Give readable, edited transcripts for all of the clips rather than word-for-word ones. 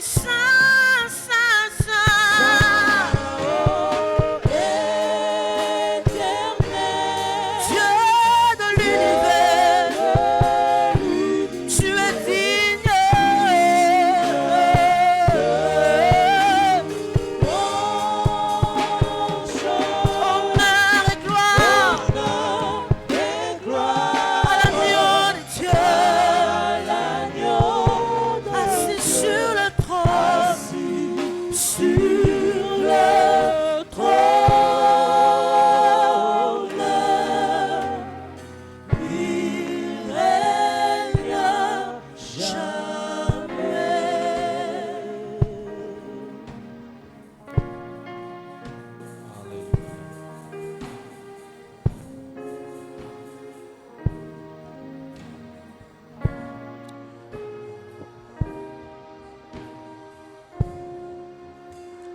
saint, saint, saint. Oh, éternel, Dieu de l'univers, tu es digne. Honneur et gloire à l'agneau de Dieu, assis sur le trône. Il règne jamais.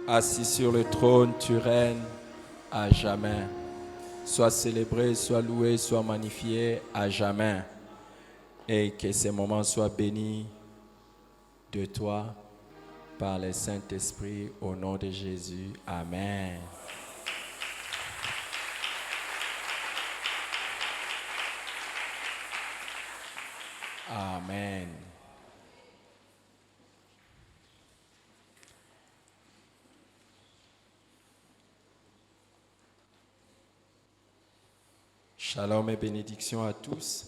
Assis sur le trône, tu règnes à jamais. Sois célébré, sois loué, sois magnifié à jamais. Et que ces moments soient bénis de toi par le Saint-Esprit au nom de Jésus. Amen. Amen. Shalom et bénédiction à tous.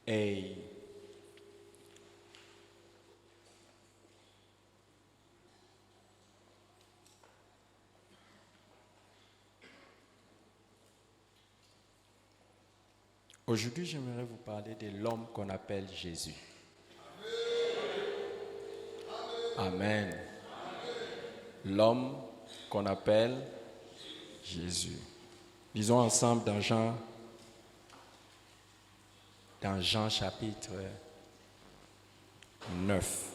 Et aujourd'hui, j'aimerais vous parler de l'homme qu'on appelle Jésus. Amen. L'homme qu'on appelle Jésus. Lisons ensemble dans Jean chapitre 9.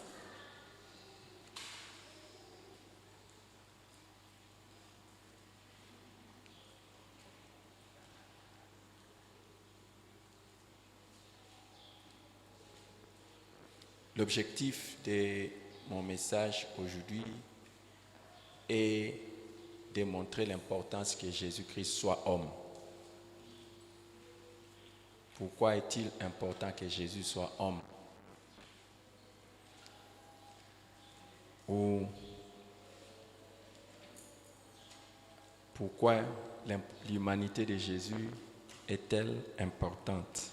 L'objectif de mon message aujourd'hui est de montrer l'importance que Jésus-Christ soit homme. Pourquoi est-il important que Jésus soit homme? Ou pourquoi l'humanité de Jésus est-elle importante?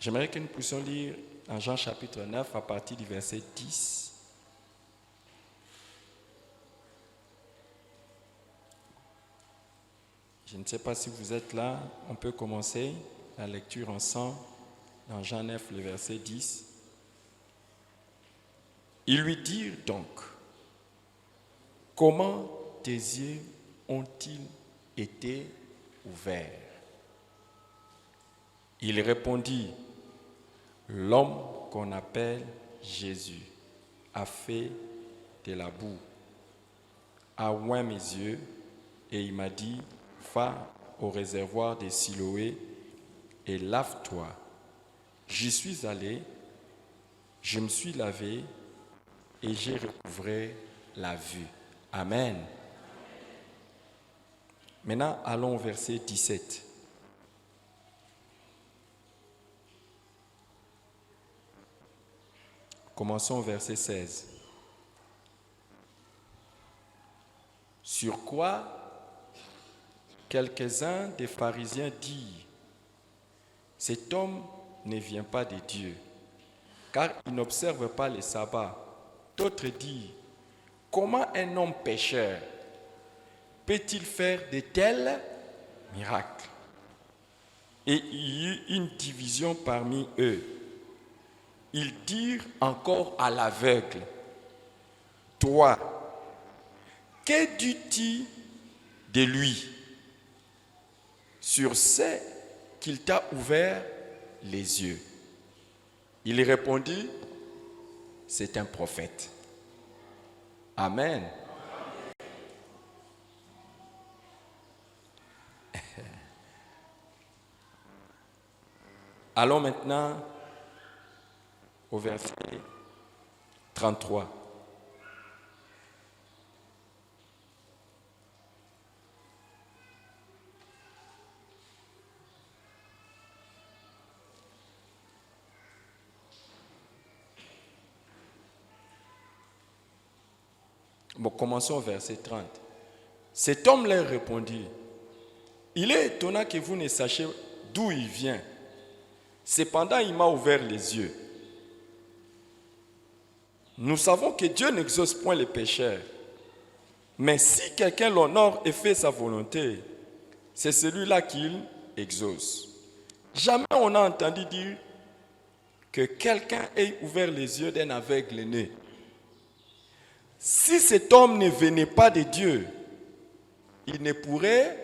J'aimerais que nous puissions lire en Jean chapitre 9 à partir du verset 10. Je ne sais pas si vous êtes là, on peut commencer la lecture ensemble dans Jean 9, le verset 10. Ils lui dirent donc, comment tes yeux ont-ils été ouverts? Il répondit, l'homme qu'on appelle Jésus a fait de la boue, a oint mes yeux et il m'a dit, va au réservoir de Siloé et lave-toi. J'y suis allé, je me suis lavé et j'ai recouvré la vue. Amen. Maintenant, allons au verset 17. Commençons au verset 16. Sur quoi quelques-uns des pharisiens dirent, cet homme ne vient pas de Dieu, car il n'observe pas le sabbat. D'autres dirent, comment un homme pécheur peut-il faire de tels miracles? Et il y eut une division parmi eux. Ils dirent encore à l'aveugle, toi, que dis-tu de lui sur ce qu'il t'a ouvert les yeux? Il répondit, c'est un prophète. Amen. Allons maintenant au verset 33. Bon, commençons au verset 30. Cet homme leur répondit, « Il est étonnant que vous ne sachiez d'où il vient. Cependant, il m'a ouvert les yeux. Nous savons que Dieu n'exauce point les pécheurs. Mais si quelqu'un l'honore et fait sa volonté, c'est celui-là qu'il exauce. Jamais on n'a entendu dire que quelqu'un ait ouvert les yeux d'un aveugle né. Si cet homme ne venait pas de Dieu, il ne pourrait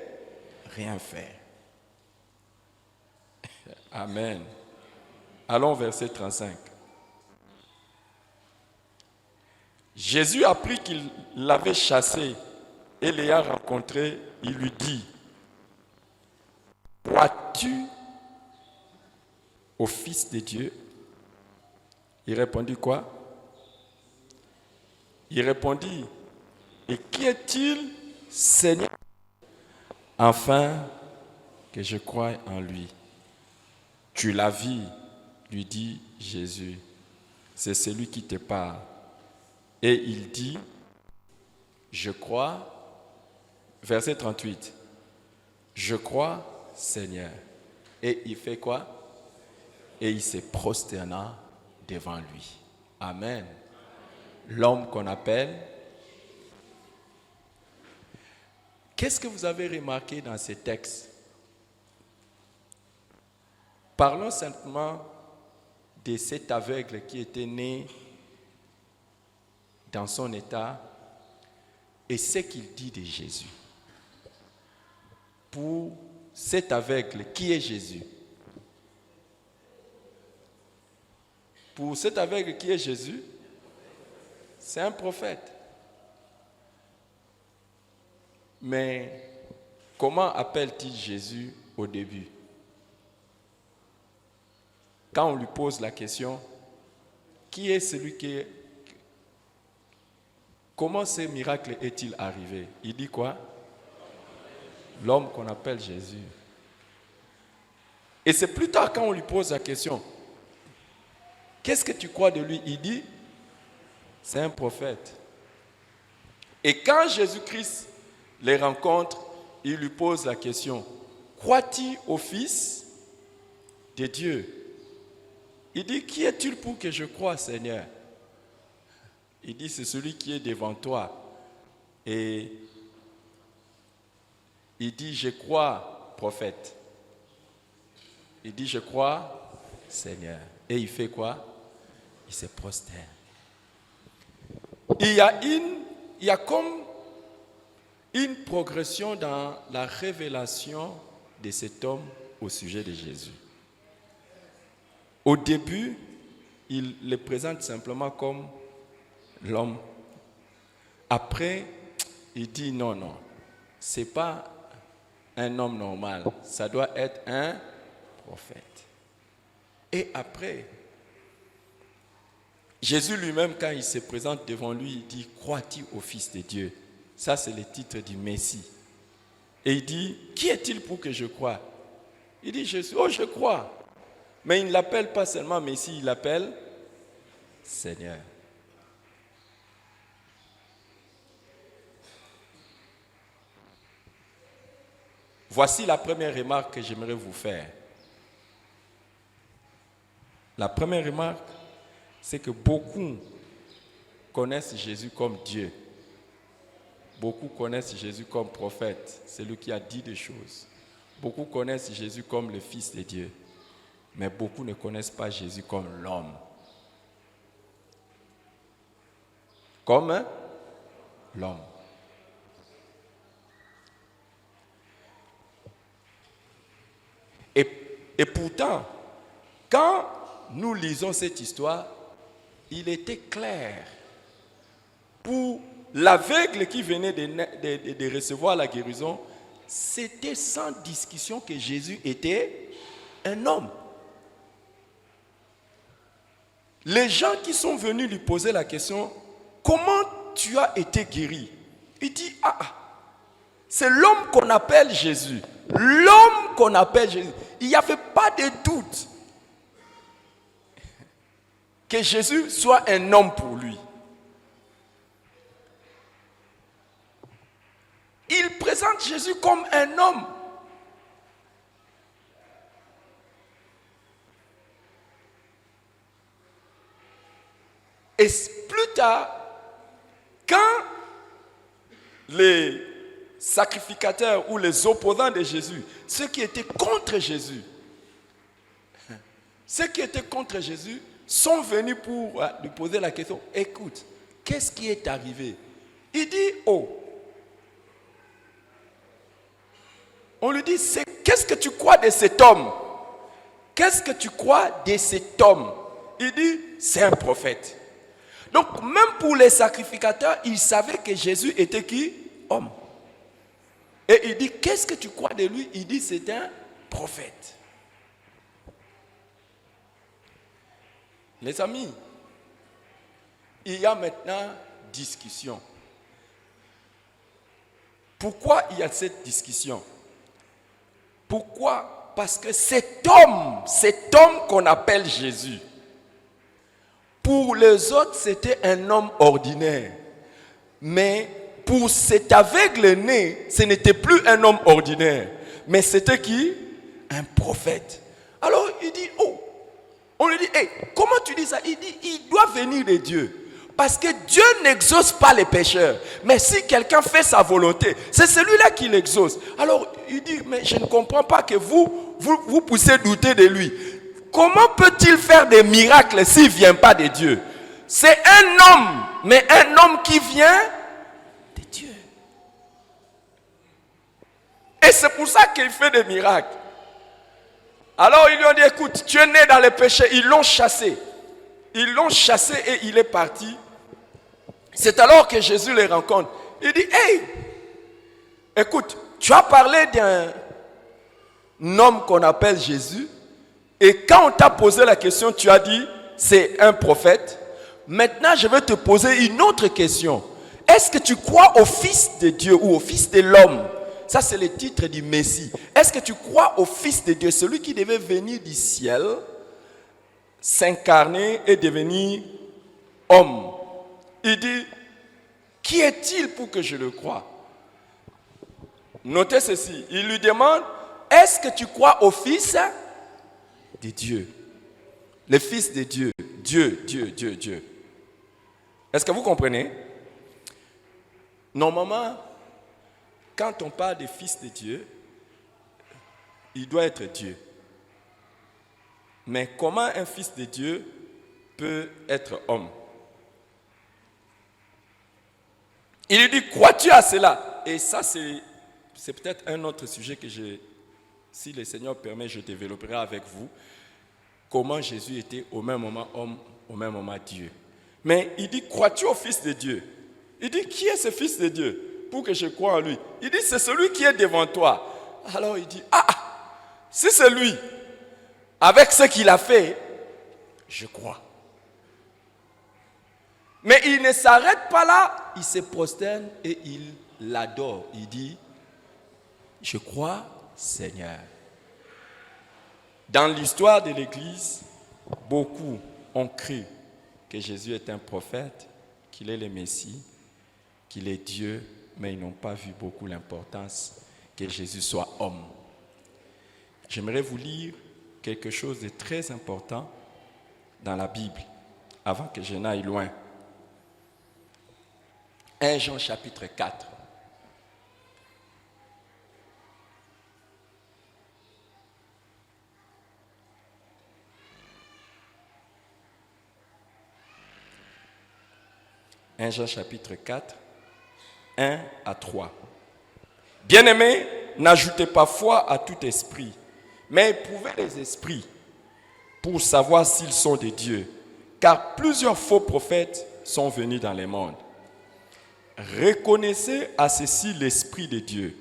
rien faire. » Amen. Allons au verset 35. Jésus apprit qu'il l'avait chassé et l'ayant rencontré, il lui dit, « Crois-tu au Fils de Dieu ?» Il répondit quoi? Il répondit, « Et qui est-il, Seigneur, afin que je croie en lui? » « Tu l'as vu, lui dit Jésus, c'est celui qui te parle. Et il dit, je crois, verset 38, je crois, Seigneur. Et il fait quoi? Et il se prosterna devant lui. Amen. L'homme qu'on appelle. Qu'est-ce que vous avez remarqué dans ces textes? Parlons simplement de cet aveugle qui était né dans son état et ce qu'il dit de Jésus. Pour cet aveugle, qui est Jésus? Pour cet aveugle, qui est Jésus? C'est un prophète. Mais comment appelle-t-il Jésus au début? Quand on lui pose la question, qui est celui qui est... Comment ce miracle est-il arrivé? Il dit quoi? L'homme qu'on appelle Jésus. Et c'est plus tard quand on lui pose la question, qu'est-ce que tu crois de lui? Il dit, c'est un prophète. Et quand Jésus-Christ les rencontre, il lui pose la question, crois-tu au Fils de Dieu? Il dit, qui est-il pour que je croie, Seigneur? Il dit, c'est celui qui est devant toi. Et il dit, je crois, prophète. Il dit, je crois, Seigneur. Et il fait quoi? Il se prosterne. Il y a comme une progression dans la révélation de cet homme au sujet de Jésus. Au début, il le présente simplement comme l'homme. Après, il dit non, ce n'est pas un homme normal, ça doit être un prophète. Et après, Jésus lui-même, quand il se présente devant lui, il dit, crois-tu au Fils de Dieu? Ça, c'est le titre du Messie. Et il dit, qui est-il pour que je croie? Il dit, Jésus, oh, je crois. Mais il ne l'appelle pas seulement Messie, il l'appelle Seigneur. Voici la première remarque que j'aimerais vous faire. La première remarque, c'est que beaucoup connaissent Jésus comme Dieu. Beaucoup connaissent Jésus comme prophète, celui qui a dit des choses. Beaucoup connaissent Jésus comme le Fils de Dieu. Mais beaucoup ne connaissent pas Jésus comme l'homme. Comme l'homme. Et pourtant, quand nous lisons cette histoire, il était clair pour l'aveugle qui venait de recevoir la guérison, c'était sans discussion que Jésus était un homme. les gens qui sont venus lui poser la question, comment tu as été guéri? Il dit, c'est l'homme qu'on appelle Jésus. L'homme qu'on appelle Jésus. Il n'y avait pas de doute que Jésus soit un homme pour lui. Il présente Jésus comme un homme. Et plus tard, quand les sacrificateurs ou les opposants de Jésus, ceux qui étaient contre Jésus, sont venus pour lui poser la question, écoute, qu'est-ce qui est arrivé? Il dit, on lui dit, qu'est-ce que tu crois de cet homme? Qu'est-ce que tu crois de cet homme? Il dit, c'est un prophète. Donc, même pour les sacrificateurs, ils savaient que Jésus était qui? Homme. Et il dit, qu'est-ce que tu crois de lui? Il dit, c'est un prophète. Les amis, il y a maintenant discussion. Pourquoi il y a cette discussion? Pourquoi? Parce que cet homme qu'on appelle Jésus, pour les autres, c'était un homme ordinaire. Mais pour cet aveugle-né, ce n'était plus un homme ordinaire. Mais c'était qui? Un prophète. Alors il dit, on lui dit, comment tu dis ça? Il dit, il doit venir de Dieu. Parce que Dieu n'exauce pas les pécheurs. Mais si quelqu'un fait sa volonté, c'est celui-là qui l'exauce. Alors il dit, mais je ne comprends pas que vous poussez douter de lui. Comment peut-il faire des miracles s'il ne vient pas de Dieu? C'est un homme, mais un homme qui vient de Dieu. Et c'est pour ça qu'il fait des miracles. Alors ils lui ont dit, écoute, tu es né dans le péché. Ils l'ont chassé. Ils l'ont chassé et il est parti. C'est alors que Jésus les rencontre. Il dit, écoute, tu as parlé d'un homme qu'on appelle Jésus. Et quand on t'a posé la question, tu as dit, c'est un prophète. Maintenant, je vais te poser une autre question. Est-ce que tu crois au Fils de Dieu ou au Fils de l'homme? Ça, c'est le titre du Messie. Est-ce que tu crois au Fils de Dieu, celui qui devait venir du ciel, s'incarner et devenir homme? Il dit, qui est-il pour que je le croie? Notez ceci, il lui demande, est-ce que tu crois au Fils de Dieu? Le Fils de Dieu, Dieu. Est-ce que vous comprenez? Normalement, quand on parle de Fils de Dieu, il doit être Dieu. Mais comment un Fils de Dieu peut être homme? Il lui dit, crois-tu à cela? Et ça, c'est peut-être un autre sujet que si le Seigneur permet, je développerai avec vous. Comment Jésus était au même moment homme, au même moment Dieu. Mais il dit, crois-tu au Fils de Dieu? Il dit, qui est ce Fils de Dieu pour que je croie en lui? Il dit, c'est celui qui est devant toi. Alors il dit, si c'est lui, avec ce qu'il a fait, je crois. Mais il ne s'arrête pas là, il se prosterne et il l'adore. Il dit, je crois, Seigneur. Dans l'histoire de l'Église, beaucoup ont cru que Jésus est un prophète, qu'il est le Messie, qu'il est Dieu, mais ils n'ont pas vu beaucoup l'importance que Jésus soit homme. J'aimerais vous lire quelque chose de très important dans la Bible, avant que je n'aille loin. 1 Jean chapitre 4. « 1 Jean chapitre 4, 1 à 3. Bien-aimés, n'ajoutez pas foi à tout esprit, mais éprouvez les esprits pour savoir s'ils sont de Dieu, car plusieurs faux prophètes sont venus dans le monde. Reconnaissez à ceci l'Esprit de Dieu.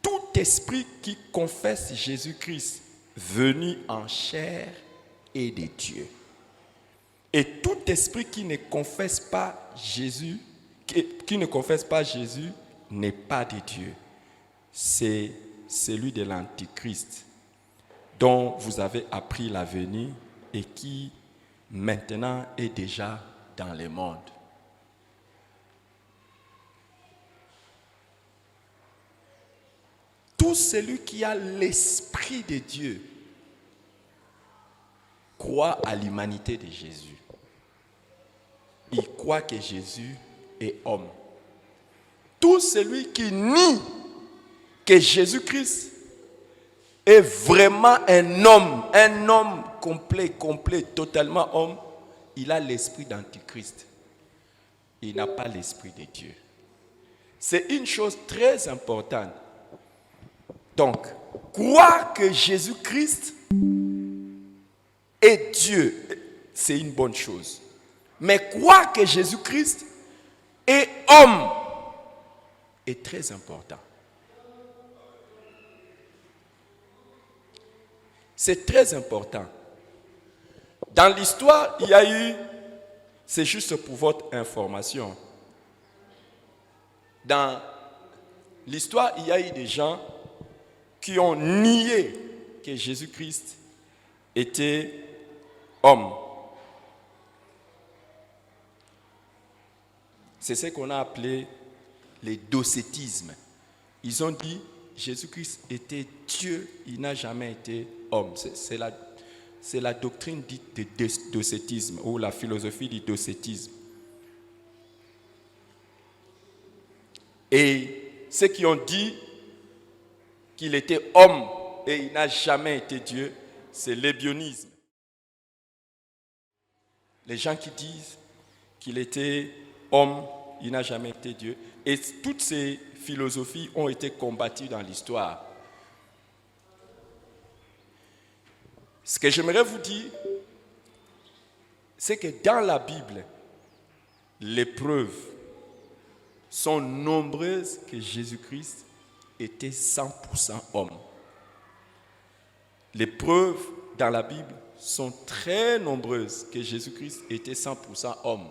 Tout esprit qui confesse Jésus-Christ venu en chair est de Dieu. Et tout esprit qui ne confesse pas Jésus, qui ne confesse pas Jésus, n'est pas de Dieu. C'est celui de l'Antichrist, dont vous avez appris la venue et qui maintenant est déjà dans le monde. Tout celui qui a l'Esprit de Dieu croit à l'humanité de Jésus. Il croit que Jésus est homme. Tout celui qui nie que Jésus-Christ est vraiment un homme complet, totalement homme, il a l'esprit d'Antichrist. Il n'a pas l'esprit de Dieu. C'est une chose très importante. Donc, croire que Jésus-Christ est Dieu, c'est une bonne chose. Mais croire que Jésus-Christ est homme est très important. C'est très important. Dans l'histoire, il y a eu, c'est juste pour votre information, dans l'histoire, il y a eu des gens qui ont nié que Jésus-Christ était homme. C'est ce qu'on a appelé le docétisme. Ils ont dit Jésus-Christ était Dieu, il n'a jamais été homme. C'est la doctrine dite de docétisme ou la philosophie du docétisme. Et ceux qui ont dit qu'il était homme et il n'a jamais été Dieu, c'est l'ébionisme. Les gens qui disent qu'il était homme, il n'a jamais été Dieu. Et toutes ces philosophies ont été combattues dans l'histoire. Ce que j'aimerais vous dire, c'est que dans la Bible, les preuves sont nombreuses que Jésus-Christ était 100% homme. Les preuves dans la Bible sont très nombreuses que Jésus-Christ était 100% homme.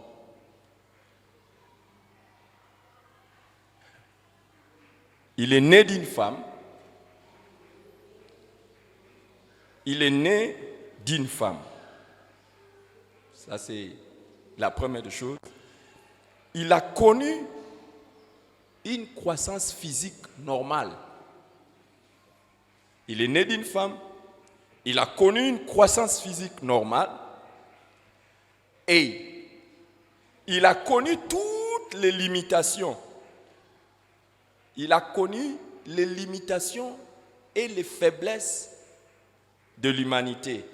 Il est né d'une femme. Il est né d'une femme. Ça, c'est la première des choses. Il a connu une croissance physique normale. Il est né d'une femme. Il a connu une croissance physique normale. Et il a connu toutes les limitations. Il a connu les limitations et les faiblesses de l'humanité.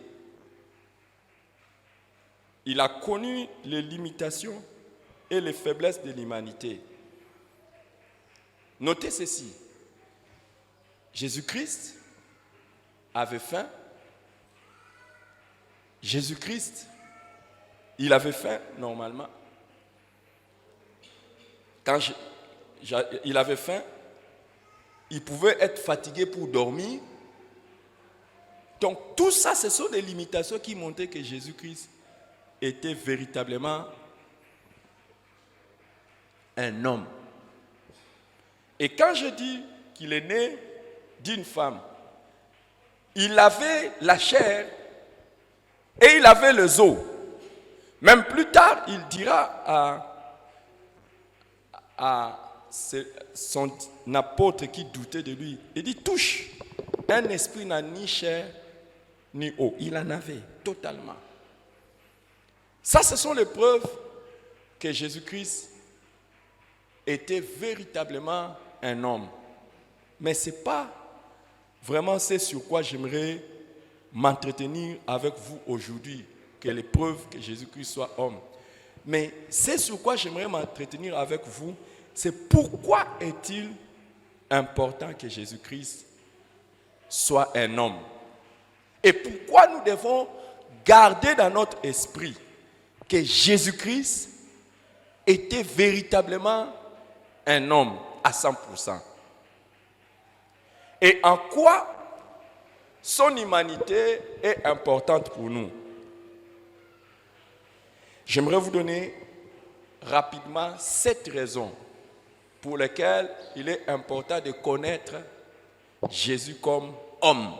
Il a connu les limitations et les faiblesses de l'humanité. Notez ceci. Jésus-Christ avait faim. Jésus-Christ, il avait faim normalement. Quand il avait faim, il pouvait être fatigué pour dormir. Donc tout ça, ce sont des limitations qui montraient que Jésus-Christ était véritablement un homme. Et quand je dis qu'il est né d'une femme, il avait la chair et il avait les os. Même plus tard, il dira à son apôtre qui doutait de lui, il dit, touche, un esprit n'a ni chair ni os. Il en avait totalement. Ça, ce sont les preuves que Jésus-Christ était véritablement un homme. Mais ce n'est pas vraiment ce sur quoi j'aimerais m'entretenir avec vous aujourd'hui, que les preuves que Jésus-Christ soit homme. Mais c'est sur quoi j'aimerais m'entretenir avec vous, c'est pourquoi est-il important que Jésus-Christ soit un homme. Et pourquoi nous devons garder dans notre esprit que Jésus-Christ était véritablement un homme à 100%. Et en quoi son humanité est importante pour nous. J'aimerais vous donner rapidement 7 raisons pour lesquelles il est important de connaître Jésus comme homme.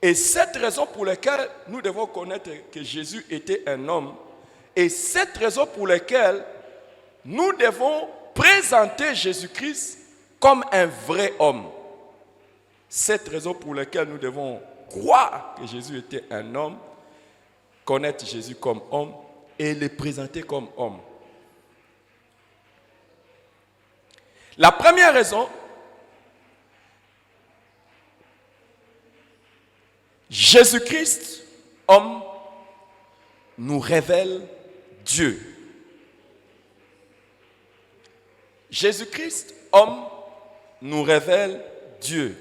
Et 7 raisons pour lesquelles nous devons connaître que Jésus était un homme. Et 7 raisons pour lesquelles nous devons présenter Jésus-Christ comme un vrai homme. 7 raisons pour lesquelles nous devons croire que Jésus était un homme, connaître Jésus comme homme et le présenter comme homme. La première raison, Jésus-Christ, homme, nous révèle Dieu. Jésus-Christ, homme, nous révèle Dieu.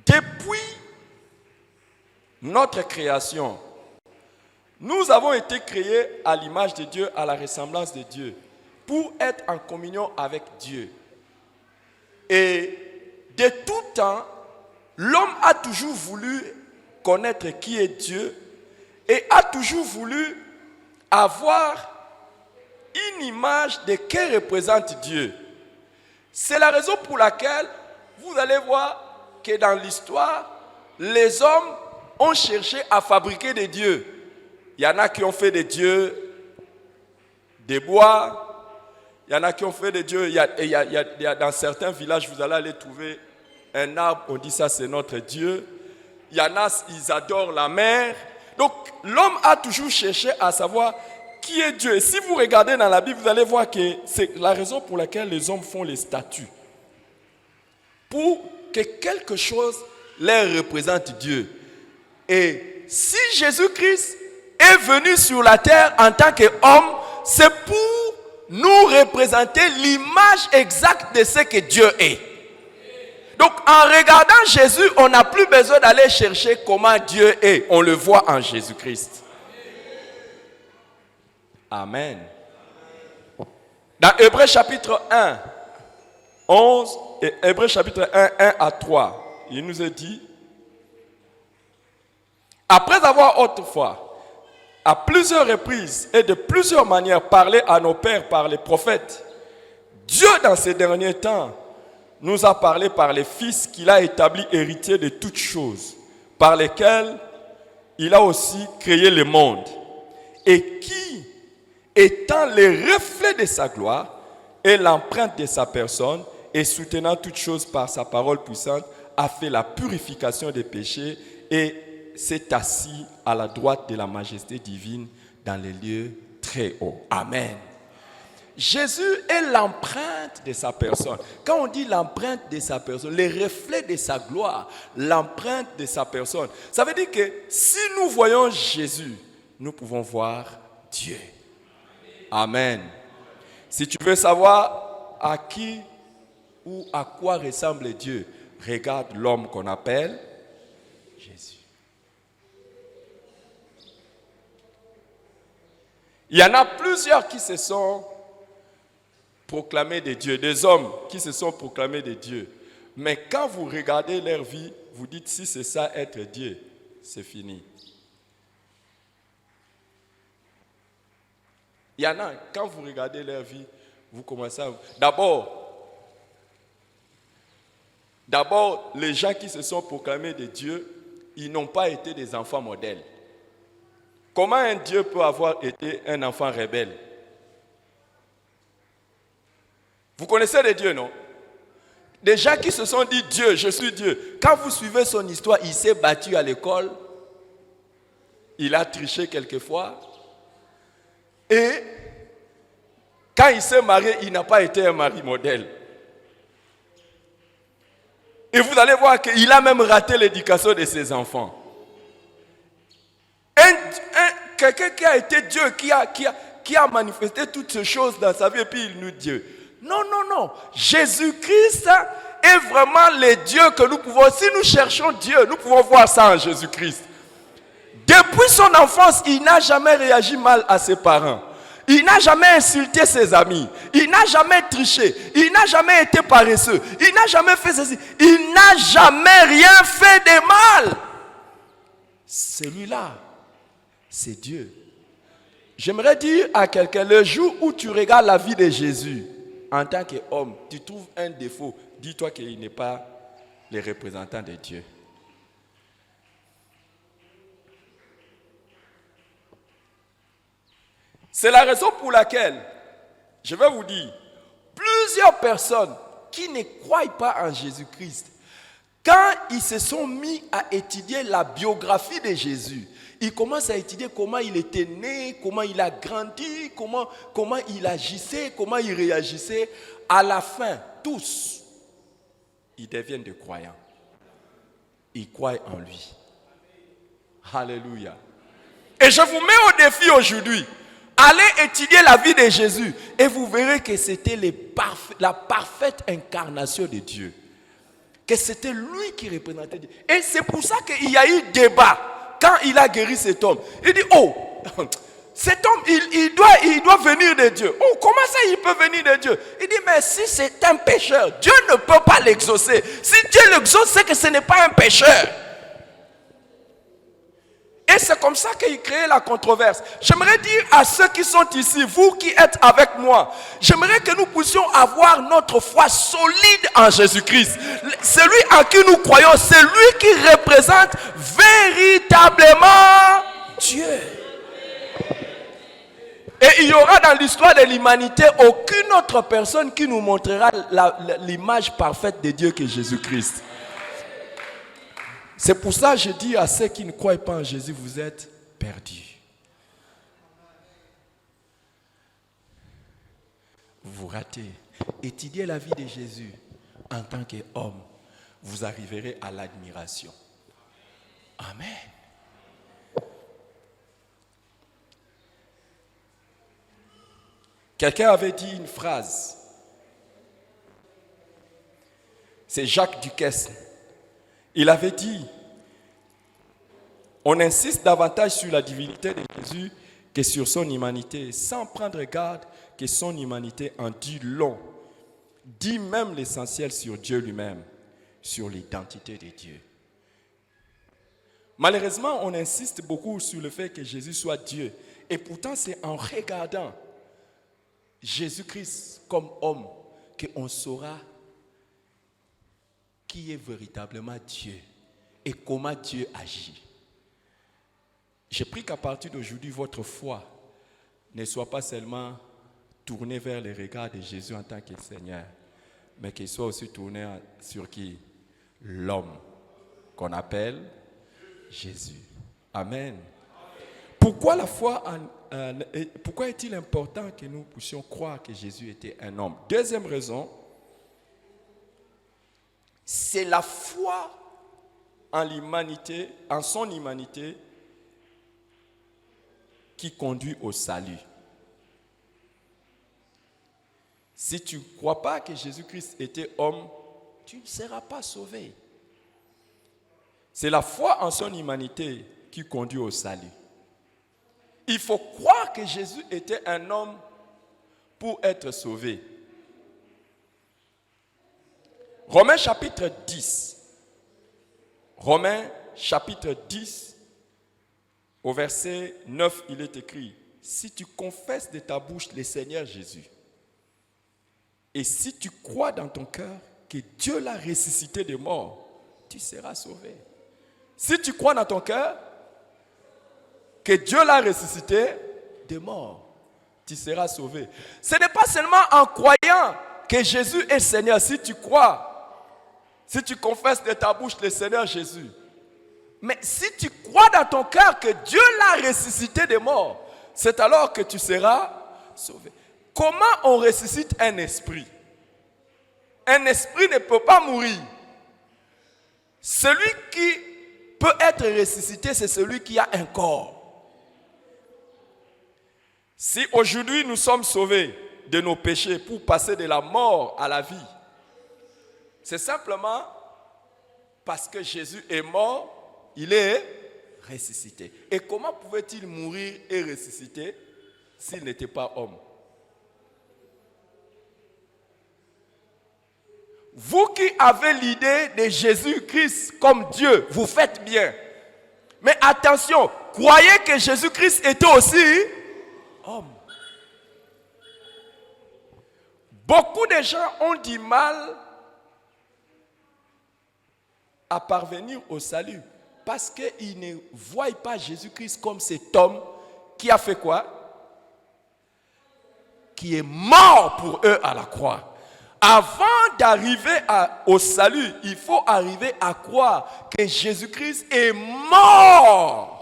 Depuis notre création, nous avons été créés à l'image de Dieu, à la ressemblance de Dieu, pour être en communion avec Dieu. Et de tout temps, l'homme a toujours voulu connaître qui est Dieu et a toujours voulu avoir une image de ce que représente Dieu. C'est la raison pour laquelle vous allez voir que dans l'histoire, les hommes ont cherché à fabriquer des dieux. Il y en a qui ont fait des dieux des bois, il y en a qui ont fait des dieux. Il y a dans certains villages, vous allez aller trouver un arbre, on dit ça c'est notre Dieu. Il y en a, ils adorent la mer. Donc l'homme a toujours cherché à savoir qui est Dieu. Et si vous regardez dans la Bible, vous allez voir que c'est la raison pour laquelle les hommes font les statues. Pour que quelque chose leur représente Dieu. Et si Jésus-Christ est venu sur la terre en tant qu'homme, c'est pour nous représenter l'image exacte de ce que Dieu est. Donc en regardant Jésus, on n'a plus besoin d'aller chercher comment Dieu est. On le voit en Jésus-Christ. Amen. Dans Hébreux chapitre 1, 11 et Hébreux chapitre 1, 1 à 3, il nous est dit: après avoir autrefois, à plusieurs reprises et de plusieurs manières, parlé à nos pères par les prophètes, Dieu dans ces derniers temps nous a parlé par les fils qu'il a établis héritiers de toutes choses, par lesquels il a aussi créé le monde, et qui, étant les reflets de sa gloire et l'empreinte de sa personne, et soutenant toutes choses par sa parole puissante, a fait la purification des péchés et s'est assis à la droite de la majesté divine dans les lieux très hauts. Amen. Jésus est l'empreinte de sa personne. Quand on dit l'empreinte de sa personne, les reflets de sa gloire, l'empreinte de sa personne, ça veut dire que si nous voyons Jésus, nous pouvons voir Dieu. Amen. Si tu veux savoir à qui ou à quoi ressemble Dieu, regarde l'homme qu'on appelle Jésus. Il y en a plusieurs qui se sont proclamés des dieux, des hommes qui se sont proclamés des dieux. Mais quand vous regardez leur vie, vous dites si c'est ça être Dieu, c'est fini. Il y en a, quand vous regardez leur vie, vous commencez à... D'abord, les gens qui se sont proclamés des dieux, ils n'ont pas été des enfants modèles. Comment un Dieu peut avoir été un enfant rebelle? Vous connaissez les dieux, non? Des gens qui se sont dit Dieu, je suis Dieu. Quand vous suivez son histoire, il s'est battu à l'école. Il a triché quelquefois. Et quand il s'est marié, il n'a pas été un mari modèle. Et vous allez voir qu'il a même raté l'éducation de ses enfants. Quelqu'un qui a été Dieu, qui a manifesté toutes ces choses dans sa vie, et puis il nous dit non. Jésus-Christ est vraiment le Dieu que nous pouvons. Si nous cherchons Dieu, nous pouvons voir ça en Jésus-Christ. Depuis son enfance, il n'a jamais réagi mal à ses parents. Il n'a jamais insulté ses amis. Il n'a jamais triché. Il n'a jamais été paresseux. Il n'a jamais fait ceci. Il n'a jamais rien fait de mal. Celui-là, c'est Dieu. J'aimerais dire à quelqu'un, le jour où tu regardes la vie de Jésus, en tant qu'homme, tu trouves un défaut, dis-toi qu'il n'est pas le représentant de Dieu. C'est la raison pour laquelle, je vais vous dire, plusieurs personnes qui ne croient pas en Jésus-Christ, quand ils se sont mis à étudier la biographie de Jésus, ils commencent à étudier comment il était né, comment il a grandi, comment il agissait, comment il réagissait. À la fin, tous, ils deviennent des croyants. Ils croient en lui. Alléluia. Et je vous mets au défi aujourd'hui. Allez étudier la vie de Jésus et vous verrez que c'était la parfaite incarnation de Dieu. Que c'était lui qui représentait Dieu. Et c'est pour ça qu'il y a eu débat quand il a guéri cet homme. Il dit, oh, cet homme, il doit venir de Dieu. Oh, comment ça il peut venir de Dieu? Il dit, mais si c'est un pécheur, Dieu ne peut pas l'exaucer. Si Dieu l'exauce, c'est que ce n'est pas un pécheur. Et c'est comme ça qu'il crée la controverse. J'aimerais dire à ceux qui sont ici, vous qui êtes avec moi, j'aimerais que nous puissions avoir notre foi solide en Jésus-Christ. Celui en qui nous croyons, c'est lui qui représente véritablement Dieu. Et il y aura dans l'histoire de l'humanité aucune autre personne qui nous montrera l'image parfaite de Dieu que Jésus-Christ. C'est pour ça que je dis à ceux qui ne croient pas en Jésus, vous êtes perdus. Vous ratez. Étudiez la vie de Jésus en tant qu'homme. Vous arriverez à l'admiration. Amen. Quelqu'un avait dit une phrase. C'est Jacques Duquesne. Il avait dit, on insiste davantage sur la divinité de Jésus que sur son humanité, sans prendre garde que son humanité en dit long, dit même l'essentiel sur Dieu lui-même, sur l'identité de Dieu. Malheureusement, on insiste beaucoup sur le fait que Jésus soit Dieu. Et pourtant, c'est en regardant Jésus-Christ comme homme qu'on saura qui est véritablement Dieu et comment Dieu agit. J'ai pris qu'à partir d'aujourd'hui, votre foi ne soit pas seulement tournée vers les regards de Jésus en tant que Seigneur, mais qu'elle soit aussi tournée sur qui? L'homme qu'on appelle Jésus. Amen. Pourquoi la foi pourquoi est-il important que nous puissions croire que Jésus était un homme? Deuxième raison, c'est la foi en l'humanité, en son humanité, qui conduit au salut. Si tu ne crois pas que Jésus-Christ était homme, tu ne seras pas sauvé. C'est la foi en son humanité qui conduit au salut. Il faut croire que Jésus était un homme pour être sauvé. Romains chapitre 10. Romains chapitre 10, au verset 9, il est écrit, si tu confesses de ta bouche le Seigneur Jésus, et si tu crois dans ton cœur que Dieu l'a ressuscité des morts, tu seras sauvé. Si tu crois dans ton cœur que Dieu l'a ressuscité des morts, tu seras sauvé. Ce n'est pas seulement en croyant que Jésus est Seigneur, si tu crois, si tu confesses de ta bouche le Seigneur Jésus, mais si tu crois dans ton cœur que Dieu l'a ressuscité des morts, c'est alors que tu seras sauvé. Comment on ressuscite un esprit? Un esprit ne peut pas mourir. Celui qui peut être ressuscité, c'est celui qui a un corps. Si aujourd'hui nous sommes sauvés de nos péchés pour passer de la mort à la vie, c'est simplement parce que Jésus est mort, il est ressuscité. Et comment pouvait-il mourir et ressusciter? s'il n'était pas homme. Vous qui avez l'idée de Jésus-Christ comme Dieu, vous faites bien. Mais attention, croyez que Jésus-Christ était aussi homme. Beaucoup de gens ont du mal à parvenir au salut parce qu'ils ne voient pas Jésus-Christ comme cet homme qui a fait quoi? Qui est mort pour eux à la croix. Avant d'arriver au salut, il faut arriver à croire que Jésus-Christ est mort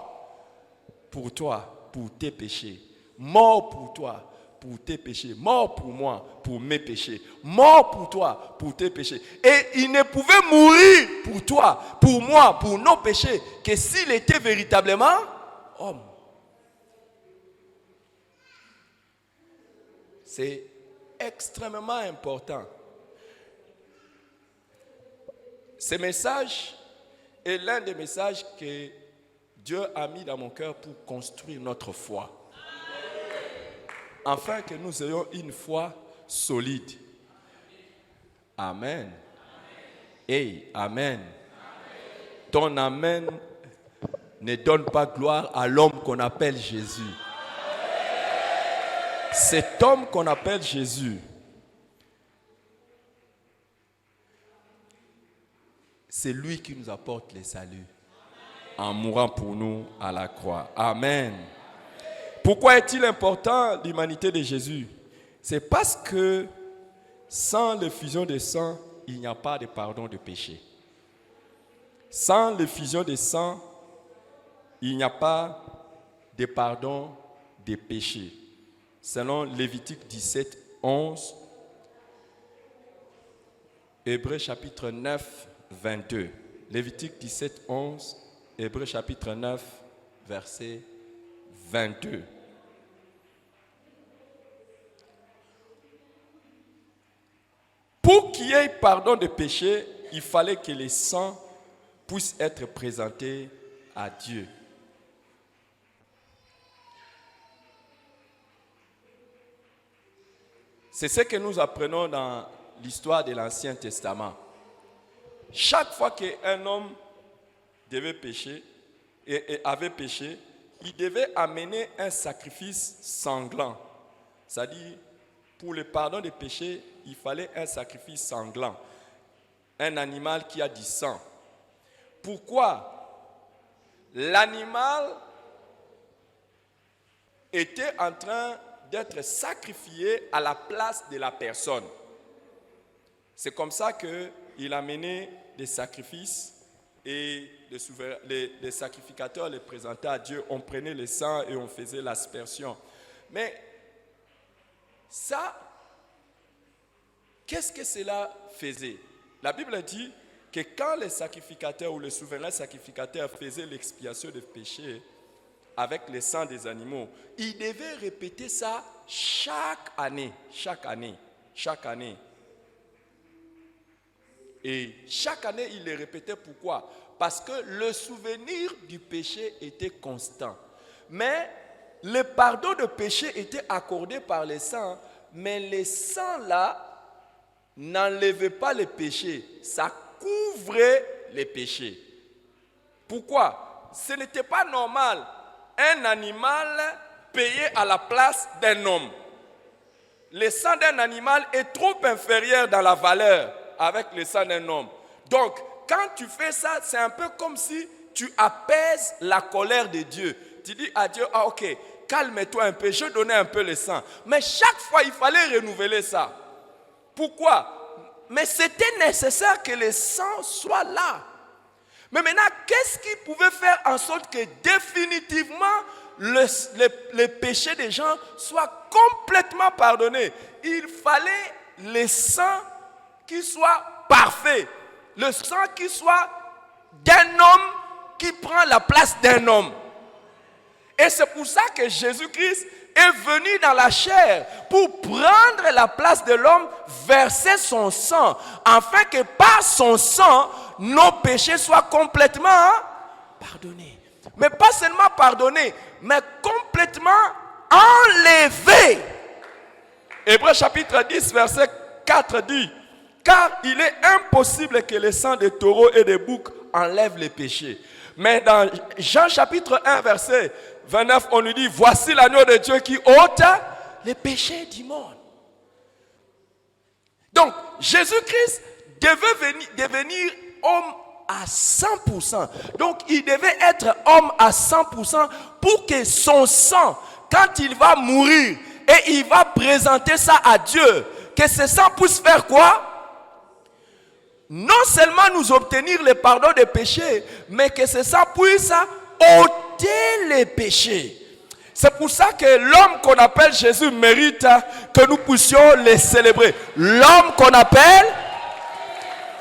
pour toi, pour tes péchés. Mort pour toi, pour tes péchés. Mort pour moi, pour mes péchés. Mort pour toi, pour tes péchés. Et il ne pouvait mourir pour toi, pour moi, pour nos péchés, que s'il était véritablement homme. C'est extrêmement important. Ce message est l'un des messages que Dieu a mis dans mon cœur pour construire notre foi. Afin que nous ayons une foi solide. Amen. Hey, amen. Ton amen ne donne pas gloire à l'homme qu'on appelle Jésus. Cet homme qu'on appelle Jésus, c'est lui qui nous apporte le salut en mourant pour nous à la croix. Amen. Pourquoi est-il important l'humanité de Jésus? C'est parce que sans l'effusion de sang, il n'y a pas de pardon de péché. Sans l'effusion de sang, il n'y a pas de pardon des péchés. Selon Lévitique 17, 11, Hébreux chapitre 9, 22. Lévitique 17, 11, Hébreux chapitre 9, verset 22. Pour qu'il y ait pardon de péché, il fallait que les sangs puissent être présentés à Dieu. C'est ce que nous apprenons dans l'histoire de l'Ancien Testament. Chaque fois qu'un homme devait pécher et avait péché, il devait amener un sacrifice sanglant. C'est-à-dire, pour le pardon des péchés, il fallait un sacrifice sanglant. Un animal qui a du sang. Pourquoi? L'animal était en train d'être sacrifié à la place de la personne. C'est comme ça qu'il amenait des sacrifices et les sacrificateurs les présentaient à Dieu. On prenait le sang et on faisait l'aspersion. Mais ça, qu'est-ce que cela faisait? La Bible dit que quand les sacrificateurs ou les souverains sacrificateurs faisaient l'expiation des péchés avec le sang des animaux, ils devaient répéter ça chaque année. Et chaque année, ils le répétaient. Pourquoi? Parce que le souvenir du péché était constant. Mais le pardon de péché était accordé par le sang, mais le sang là n'enlevait pas les péchés, ça couvrait les péchés. Pourquoi? Ce n'était pas normal un animal payé à la place d'un homme. Le sang d'un animal est trop inférieur dans la valeur avec le sang d'un homme. Donc, quand tu fais ça, c'est un peu comme si tu apaises la colère de Dieu. Tu dis à Dieu, ah ok, calme-toi un peu, je donnais un peu le sang. Mais chaque fois, il fallait renouveler ça. Pourquoi? Mais c'était nécessaire que le sang soit là. Mais maintenant, qu'est-ce qui pouvait faire en sorte que définitivement le péché des gens soit complètement pardonné? Il fallait le sang qui soit parfait. Le sang qui soit d'un homme qui prend la place d'un homme. Et c'est pour ça que Jésus-Christ est venu dans la chair pour prendre la place de l'homme, verser son sang, afin que par son sang, nos péchés soient complètement pardonnés. Mais pas seulement pardonnés, mais complètement enlevé. Hébreux chapitre 10, verset 4 dit, car il est impossible que le sang des taureaux et des boucs enlève les péchés. Mais dans Jean chapitre 1, verset 29, on nous dit, voici l'agneau de Dieu qui ôte les péchés du monde. Donc, Jésus-Christ devait devenir homme à 100%. Donc, il devait être homme à 100% pour que son sang, quand il va mourir et il va présenter ça à Dieu, que ce sang puisse faire quoi? Non seulement nous obtenir le pardon des péchés, mais que ce sang puisse ôter les péchés. C'est pour ça que l'homme qu'on appelle Jésus mérite que nous puissions le célébrer. L'homme qu'on appelle,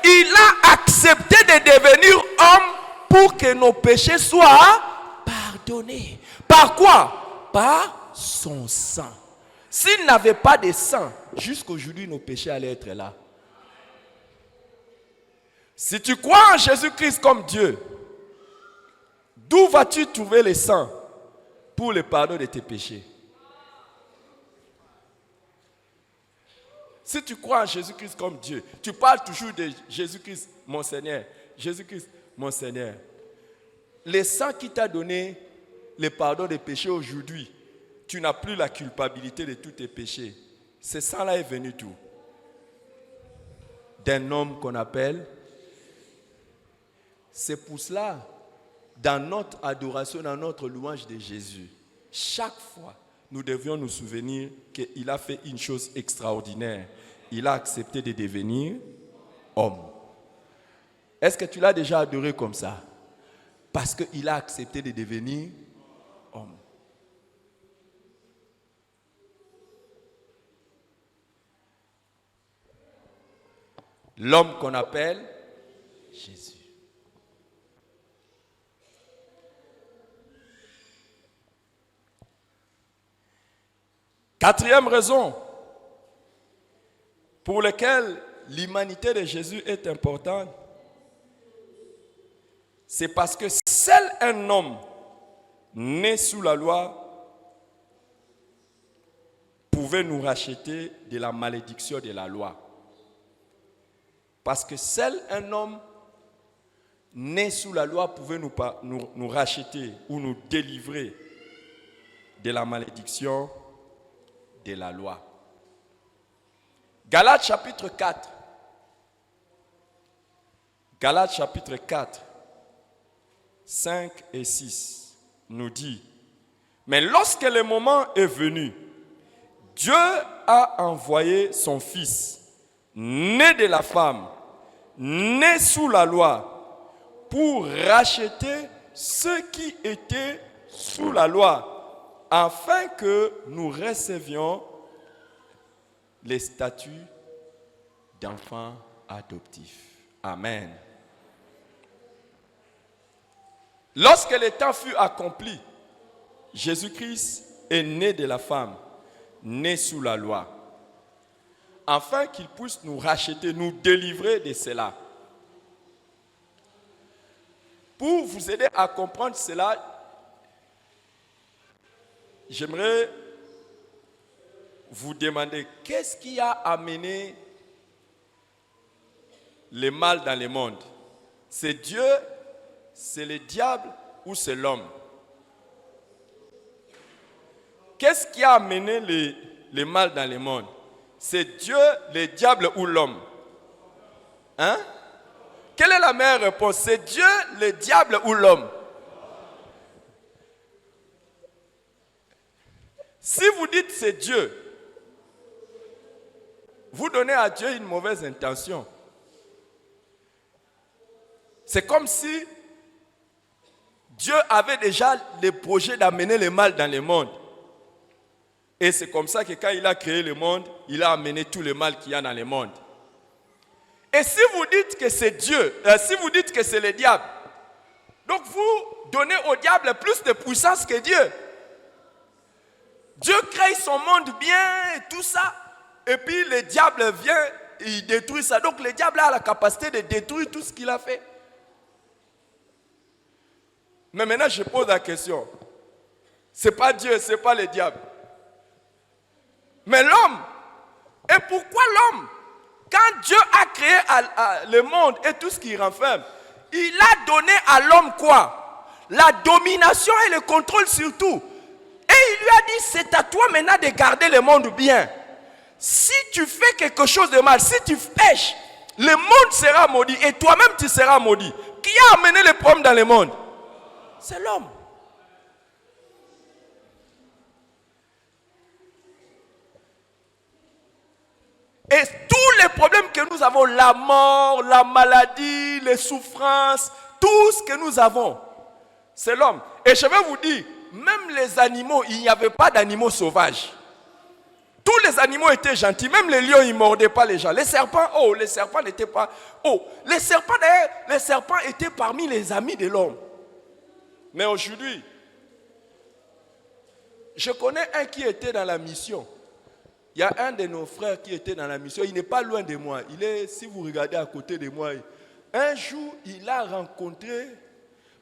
il a accepté de devenir homme pour que nos péchés soient pardonnés. Par quoi? Par son sang. S'il n'avait pas de sang, jusqu'aujourd'hui nos péchés allaient être là. Si tu crois en Jésus-Christ comme Dieu, d'où vas-tu trouver le sang pour le pardon de tes péchés? Si tu crois en Jésus-Christ comme Dieu, tu parles toujours de Jésus-Christ, mon Seigneur. Jésus-Christ, mon Seigneur. Le sang qui t'a donné le pardon des péchés aujourd'hui, tu n'as plus la culpabilité de tous tes péchés. Ce sang-là est venu d'où? D'un homme qu'on appelle. C'est pour cela, dans notre adoration, dans notre louange de Jésus, chaque fois, nous devions nous souvenir qu'il a fait une chose extraordinaire. Il a accepté de devenir homme. Est-ce que tu l'as déjà adoré comme ça? Parce qu'il a accepté de devenir homme. L'homme qu'on appelle Jésus. Quatrième raison pour laquelle l'humanité de Jésus est importante, c'est parce que seul un homme né sous la loi pouvait nous racheter de la malédiction de la loi. Parce que seul un homme né sous la loi pouvait nous racheter ou nous délivrer de la malédiction de la loi. Galates chapitre 4. Galates chapitre 4, 5 et 6 nous dit, mais lorsque le moment est venu, Dieu a envoyé son Fils, né de la femme, né sous la loi, pour racheter ceux qui étaient sous la loi, afin que nous recevions les statuts d'enfants adoptifs. Amen. Lorsque le temps fut accompli, Jésus-Christ est né de la femme, né sous la loi, afin qu'il puisse nous racheter, nous délivrer de cela. Pour vous aider à comprendre cela, j'aimerais vous demander qu'est-ce qui a amené le mal dans le monde? C'est Dieu, c'est le diable ou c'est l'homme? Qu'est-ce qui a amené le mal dans le monde? C'est Dieu, le diable ou l'homme? Hein? Quelle est la meilleure réponse? C'est Dieu, le diable ou l'homme? Si vous dites c'est Dieu, vous donnez à Dieu une mauvaise intention. C'est comme si Dieu avait déjà le projet d'amener le mal dans le monde. Et c'est comme ça que quand il a créé le monde, il a amené tout le mal qu'il y a dans le monde. Et si vous dites que c'est Dieu, si vous dites que c'est le diable, donc vous donnez au diable plus de puissance que Dieu. Dieu crée son monde bien et tout ça. Et puis le diable vient et il détruit ça. Donc le diable a la capacité de détruire tout ce qu'il a fait. Mais maintenant je pose la question. Ce n'est pas Dieu, ce n'est pas le diable. Mais l'homme, et pourquoi l'homme? Quand Dieu a créé le monde et tout ce qui renferme, il a donné à l'homme quoi? La domination et le contrôle sur tout. Et il lui a dit, c'est à toi maintenant de garder le monde bien. Si tu fais quelque chose de mal, si tu pêches, le monde sera maudit et toi-même tu seras maudit. Qui a amené les problèmes dans le monde? C'est l'homme. Et tous les problèmes que nous avons, la mort, la maladie, les souffrances, tout ce que nous avons, c'est l'homme. Et je vais vous dire, même les animaux, il n'y avait pas d'animaux sauvages. Tous les animaux étaient gentils. Même les lions, ils ne mordaient pas les gens. Les serpents, les serpents n'étaient pas... les serpents, d'ailleurs, les serpents étaient parmi les amis de l'homme. Mais aujourd'hui, je connais un qui était dans la mission. Il y a un de nos frères qui était dans la mission. Il n'est pas loin de moi. Il est, si vous regardez à côté de moi, un jour, il a rencontré,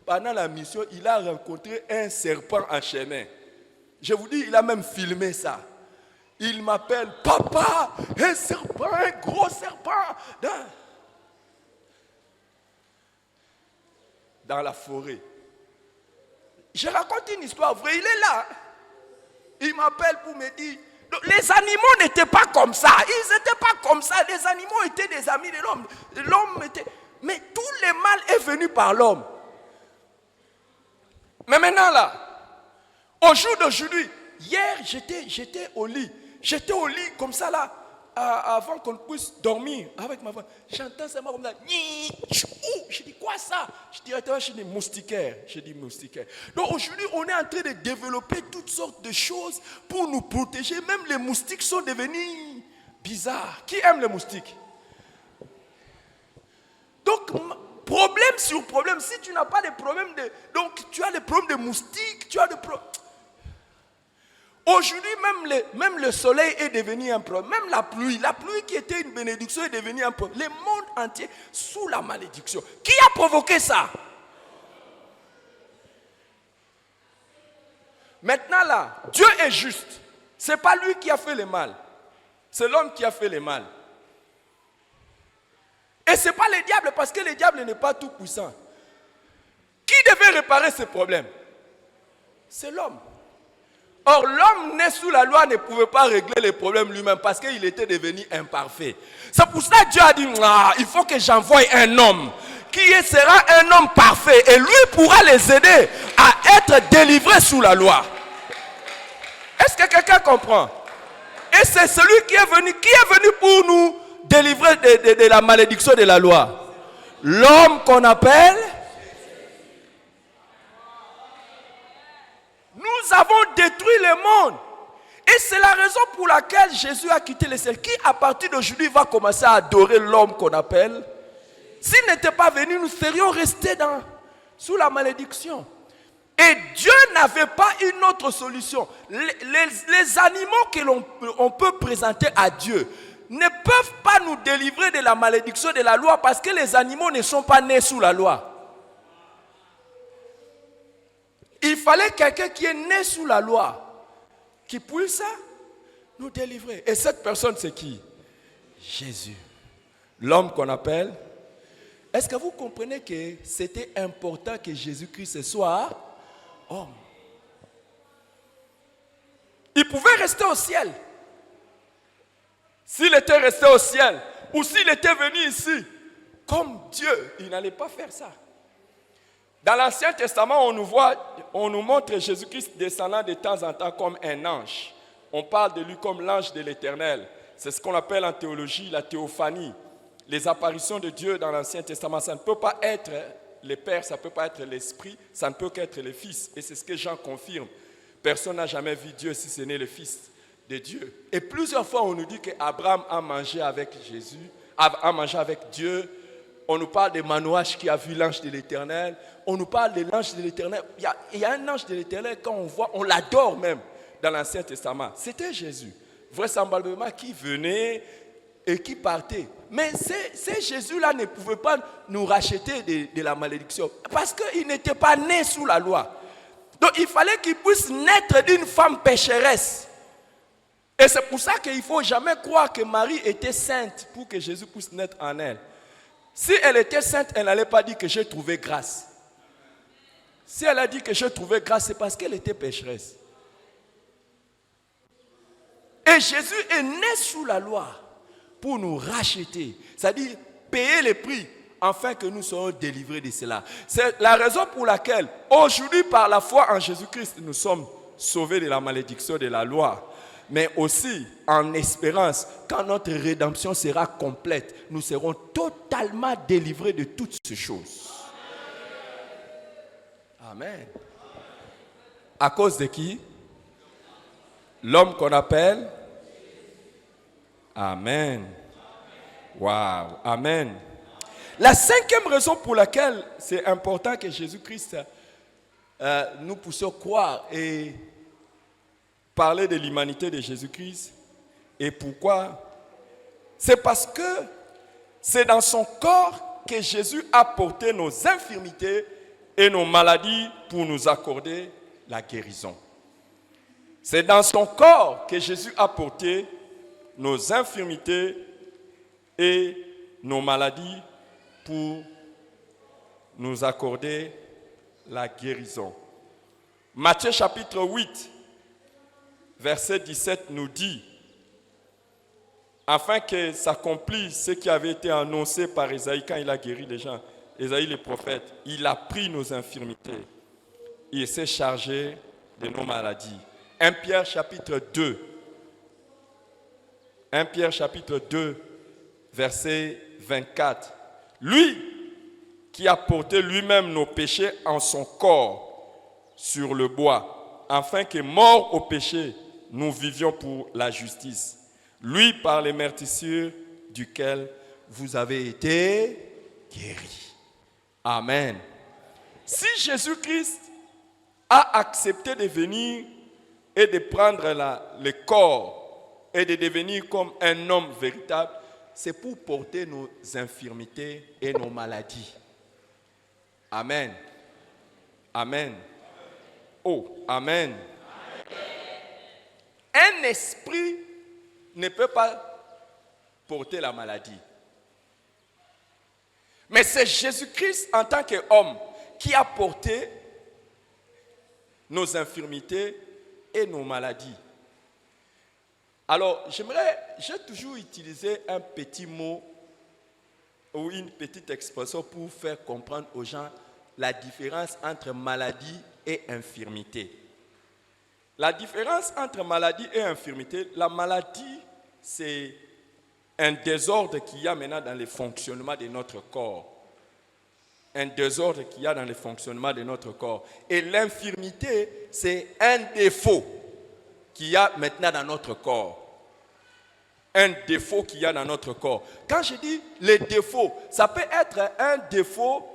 pendant la mission, il a rencontré un serpent enchaîné. Je vous dis, il a même filmé ça. Il m'appelle, papa, un serpent, un gros serpent, dans la forêt. Je raconte une histoire vraie, il est là. Il m'appelle pour me dire, les animaux n'étaient pas comme ça. Ils n'étaient pas comme ça. Les animaux étaient des amis de l'homme. L'homme était... Mais tout le mal est venu par l'homme. Mais maintenant là, au jour d'aujourd'hui, hier j'étais au lit. J'étais au lit comme ça là, avant qu'on puisse dormir avec ma femme. J'entends ça comme ça. Je dis quoi ça? Je dis moustiquaire. Je dis moustiquaire. Donc aujourd'hui, on est en train de développer toutes sortes de choses pour nous protéger. Même les moustiques sont devenus bizarres. Qui aime les moustiques? Donc, problème sur problème. Si tu n'as pas de problème donc tu as des problèmes de moustiques, tu as des problèmes. Aujourd'hui, même le soleil est devenu un problème. Même la pluie qui était une bénédiction est devenue un problème. Le monde entier sous la malédiction. Qui a provoqué ça? Maintenant là, Dieu est juste. Ce n'est pas lui qui a fait le mal. C'est l'homme qui a fait le mal. Et ce n'est pas le diable, parce que le diable n'est pas tout puissant. Qui devait réparer ce problème? C'est l'homme. Or, l'homme né sous la loi ne pouvait pas régler les problèmes lui-même parce qu'il était devenu imparfait. C'est pour ça que Dieu a dit, il faut que j'envoie un homme qui sera un homme parfait et lui pourra les aider à être délivrés sous la loi. Est-ce que quelqu'un comprend? Et c'est celui qui est venu pour nous délivrer de la malédiction de la loi. L'homme qu'on appelle... Nous avons détruit le monde. Et c'est la raison pour laquelle Jésus a quitté le ciel. Qui à partir d'aujourd'hui va commencer à adorer l'homme qu'on appelle? S'il n'était pas venu, nous serions restés sous la malédiction. Et Dieu n'avait pas une autre solution. Les animaux que l'on peut présenter à Dieu ne peuvent pas nous délivrer de la malédiction de la loi parce que les animaux ne sont pas nés sous la loi. Il fallait quelqu'un qui est né sous la loi, qui puisse nous délivrer. Et cette personne, c'est qui? Jésus. L'homme qu'on appelle. Est-ce que vous comprenez que c'était important que Jésus-Christ soit homme? Il pouvait rester au ciel. S'il était resté au ciel, ou s'il était venu ici, comme Dieu, il n'allait pas faire ça. Dans l'Ancien Testament, on nous montre Jésus-Christ descendant de temps en temps comme un ange. On parle de lui comme l'ange de l'Éternel. C'est ce qu'on appelle en théologie la théophanie. Les apparitions de Dieu dans l'Ancien Testament, ça ne peut pas être le Père, ça ne peut pas être l'Esprit, ça ne peut qu'être le Fils. Et c'est ce que Jean confirme. Personne n'a jamais vu Dieu si ce n'est le Fils de Dieu. Et plusieurs fois, on nous dit qu'Abraham a mangé avec Jésus, a mangé avec Dieu. On nous parle de Manoach qui a vu l'ange de l'Éternel. On nous parle de l'ange de l'Éternel. Il y a un ange de l'Éternel, quand on voit, on l'adore même dans l'Ancien Testament. C'était Jésus, vraisemblablement, qui venait et qui partait. Mais ces Jésus-là ne pouvait pas nous racheter de la malédiction parce qu'il n'était pas né sous la loi. Donc il fallait qu'il puisse naître d'une femme pécheresse Et c'est pour ça qu'il ne faut jamais croire que Marie était sainte pour que Jésus puisse naître en elle. Si elle était sainte, elle n'allait pas dire que j'ai trouvé grâce. Si elle a dit que j'ai trouvé grâce, c'est parce qu'elle était pécheresse. Et Jésus est né sous la loi pour nous racheter, c'est-à-dire payer le prix afin que nous soyons délivrés de cela. C'est la raison pour laquelle aujourd'hui, par la foi en Jésus-Christ, nous sommes sauvés de la malédiction de la loi. Mais aussi en espérance, quand notre rédemption sera complète, nous serons totalement délivrés de toutes ces choses. Amen. À cause de qui? L'homme qu'on appelle? Amen. Waouh. Amen. La cinquième raison pour laquelle c'est important que Jésus-Christ nous puissions croire et parler de l'humanité de Jésus-Christ. Et pourquoi? C'est parce que c'est dans son corps que Jésus a porté nos infirmités et nos maladies pour nous accorder la guérison. C'est dans son corps que Jésus a porté nos infirmités et nos maladies pour nous accorder la guérison. Matthieu chapitre 8, verset 17 nous dit, afin que s'accomplisse ce qui avait été annoncé par Ésaïe quand il a guéri les gens, Ésaïe le prophète, il a pris nos infirmités, il s'est chargé de nos maladies. 1 Pierre chapitre 2, 1 Pierre chapitre 2, verset 24. Lui qui a porté lui-même nos péchés en son corps sur le bois, afin que, morts au péché, nous vivions pour la justice. Lui, par les meurtrissures duquel vous avez été guéris. Amen. Si Jésus-Christ a accepté de venir et de prendre le corps et de devenir comme un homme véritable, c'est pour porter nos infirmités et nos maladies. Amen. Amen. Oh, amen. Un esprit ne peut pas porter la maladie. Mais c'est Jésus-Christ en tant qu'homme qui a porté nos infirmités et nos maladies. Alors, j'ai toujours utilisé un petit mot ou une petite expression pour faire comprendre aux gens la différence entre maladie et infirmité. La différence entre maladie et infirmité, la maladie, c'est un désordre qu'il y a maintenant dans le fonctionnement de notre corps. Un désordre qu'il y a dans le fonctionnement de notre corps. Et l'infirmité, c'est un défaut qu'il y a maintenant dans notre corps. Un défaut qu'il y a dans notre corps. Quand je dis les défauts, ça peut être un défaut,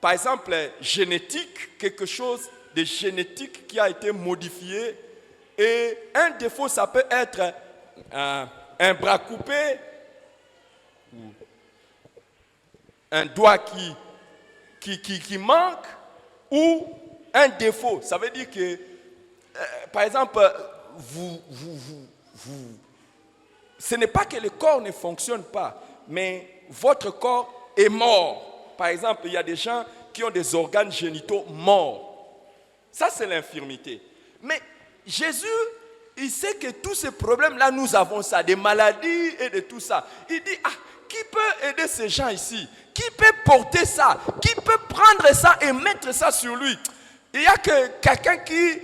par exemple, génétique, quelque chose de génétique qui a été modifié. Et un défaut, ça peut être un bras coupé, ou un doigt qui manque, ou un défaut. Ça veut dire que, par exemple, ce n'est pas que le corps ne fonctionne pas, mais votre corps est mort. Par exemple, il y a des gens qui ont des organes génitaux morts. Ça, c'est l'infirmité. Mais Jésus, il sait que tous ces problèmes-là, nous avons ça, des maladies et de tout ça. Il dit, qui peut aider ces gens ici? Qui peut porter ça? Qui peut prendre ça et mettre ça sur lui? Il n'y a que quelqu'un qui,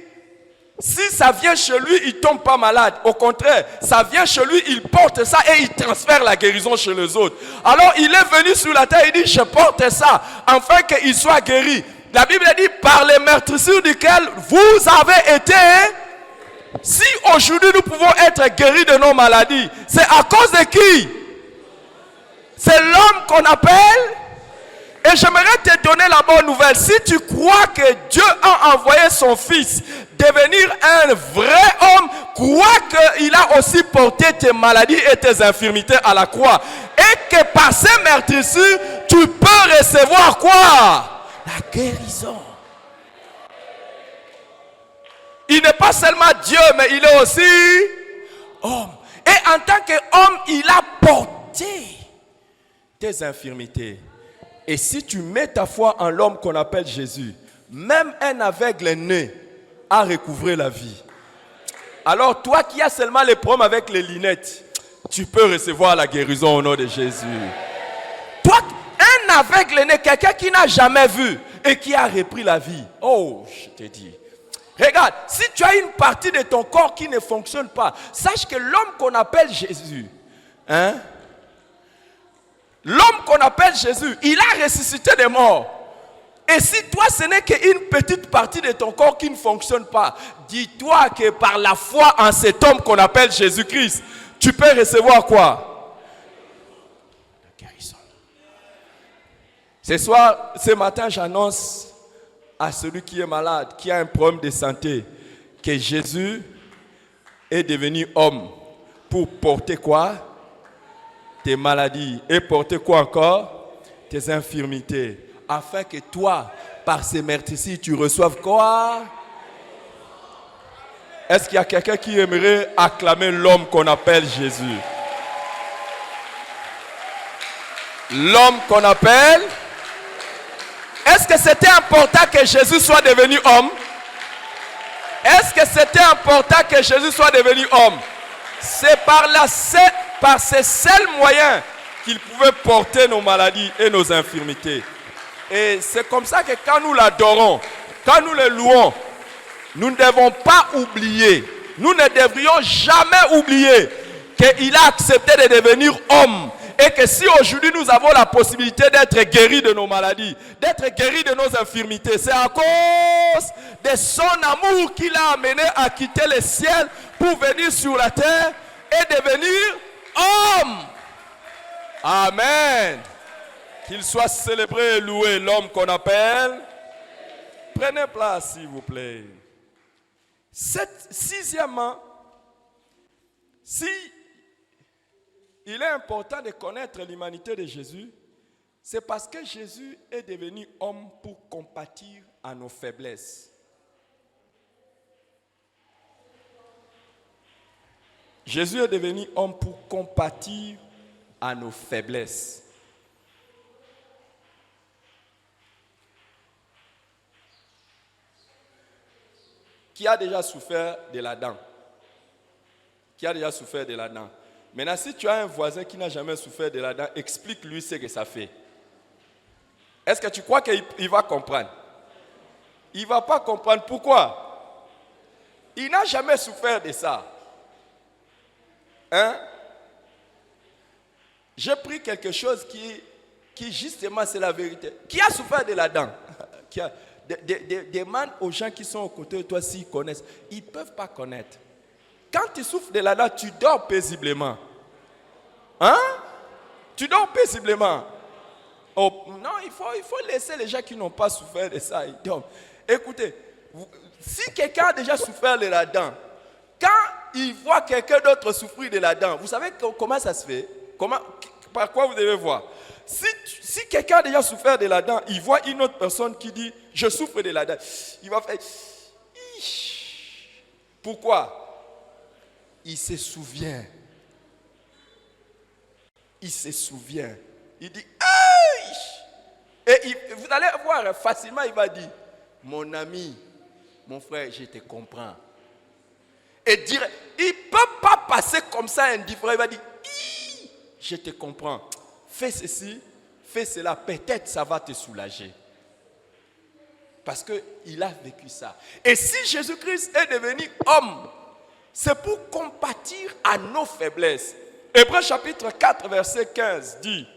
si ça vient chez lui, il ne tombe pas malade. Au contraire, ça vient chez lui, il porte ça et il transfère la guérison chez les autres. Alors, il est venu sur la terre, il dit, je porte ça, afin qu'il soit guéri. La Bible dit, par les meurtrissures duquel vous avez été. Si aujourd'hui nous pouvons être guéris de nos maladies, c'est à cause de qui? C'est l'homme qu'on appelle. Et j'aimerais te donner la bonne nouvelle. Si tu crois que Dieu a envoyé son fils devenir un vrai homme, crois qu'il a aussi porté tes maladies et tes infirmités à la croix. Et que par ces meurtrissures, tu peux recevoir quoi? La guérison. Il n'est pas seulement Dieu, mais il est aussi homme. Et en tant qu'homme, il a porté tes infirmités. Et si tu mets ta foi en l'homme qu'on appelle Jésus, même un aveugle né a recouvré la vie. Alors toi qui as seulement les problèmes avec les lunettes, tu peux recevoir la guérison au nom de Jésus. Toi, un aveugle né, quelqu'un qui n'a jamais vu et qui a repris la vie. Oh, je te dis. Regarde, si tu as une partie de ton corps qui ne fonctionne pas, sache que l'homme qu'on appelle Jésus, l'homme qu'on appelle Jésus, il a ressuscité des morts. Et si toi, ce n'est qu'une petite partie de ton corps qui ne fonctionne pas, dis-toi que par la foi en cet homme qu'on appelle Jésus-Christ, tu peux recevoir quoi? La guérison. Ce matin, j'annonce à celui qui est malade, qui a un problème de santé, que Jésus est devenu homme pour porter quoi? Tes maladies. Et porter quoi encore? Tes infirmités. Afin que toi, par ces meurtres-ci, tu reçoives quoi? Est-ce qu'il y a quelqu'un qui aimerait acclamer l'homme qu'on appelle Jésus? L'homme qu'on appelle? Est-ce que c'était important que Jésus soit devenu homme? Est-ce que c'était important que Jésus soit devenu homme? C'est par ces seuls moyens qu'il pouvait porter nos maladies et nos infirmités. Et c'est comme ça que quand nous l'adorons, quand nous le louons, nous ne devons pas oublier, nous ne devrions jamais oublier qu'il a accepté de devenir homme. Et que si aujourd'hui nous avons la possibilité d'être guéris de nos maladies, d'être guéris de nos infirmités, c'est à cause de son amour qu'il a amené à quitter le ciel pour venir sur la terre et devenir homme. Amen. Qu'il soit célébré et loué l'homme qu'on appelle. Prenez place s'il vous plaît. Sixièmement, si il est important de connaître l'humanité de Jésus, c'est parce que Jésus est devenu homme pour compatir à nos faiblesses. Jésus est devenu homme pour compatir à nos faiblesses. Qui a déjà souffert de la dent? Qui a déjà souffert de la dent? Maintenant, si tu as un voisin qui n'a jamais souffert de la dent, explique-lui ce que ça fait. Est-ce que tu crois qu'il va comprendre? Il ne va pas comprendre. Pourquoi? Il n'a jamais souffert de ça. J'ai pris quelque chose qui justement, c'est la vérité. Qui a souffert de la dent? Demande aux gens qui sont aux côtés de toi s'ils connaissent. Ils ne peuvent pas connaître. Quand tu souffres de la dent, tu dors paisiblement. Tu dors paisiblement. Oh, non, il faut laisser les gens qui n'ont pas souffert de ça. Ils dorment. Écoutez, si quelqu'un a déjà souffert de la dent, quand il voit quelqu'un d'autre souffrir de la dent, vous savez comment ça se fait? Par quoi vous devez voir? Si quelqu'un a déjà souffert de la dent, il voit une autre personne qui dit « je souffre de la dent », il va faire « pourquoi ?» Il se souvient. Il se souvient. Il dit « et vous allez voir facilement, il va dire « mon ami, mon frère, je te comprends ». Et dire, il ne peut pas passer comme ça indifférent, il va dire « je te comprends ». Fais ceci, fais cela, peut-être ça va te soulager. Parce qu'il a vécu ça. Et si Jésus-Christ est devenu homme, c'est pour compatir à nos faiblesses. Hébreux chapitre 4, verset 15 dit,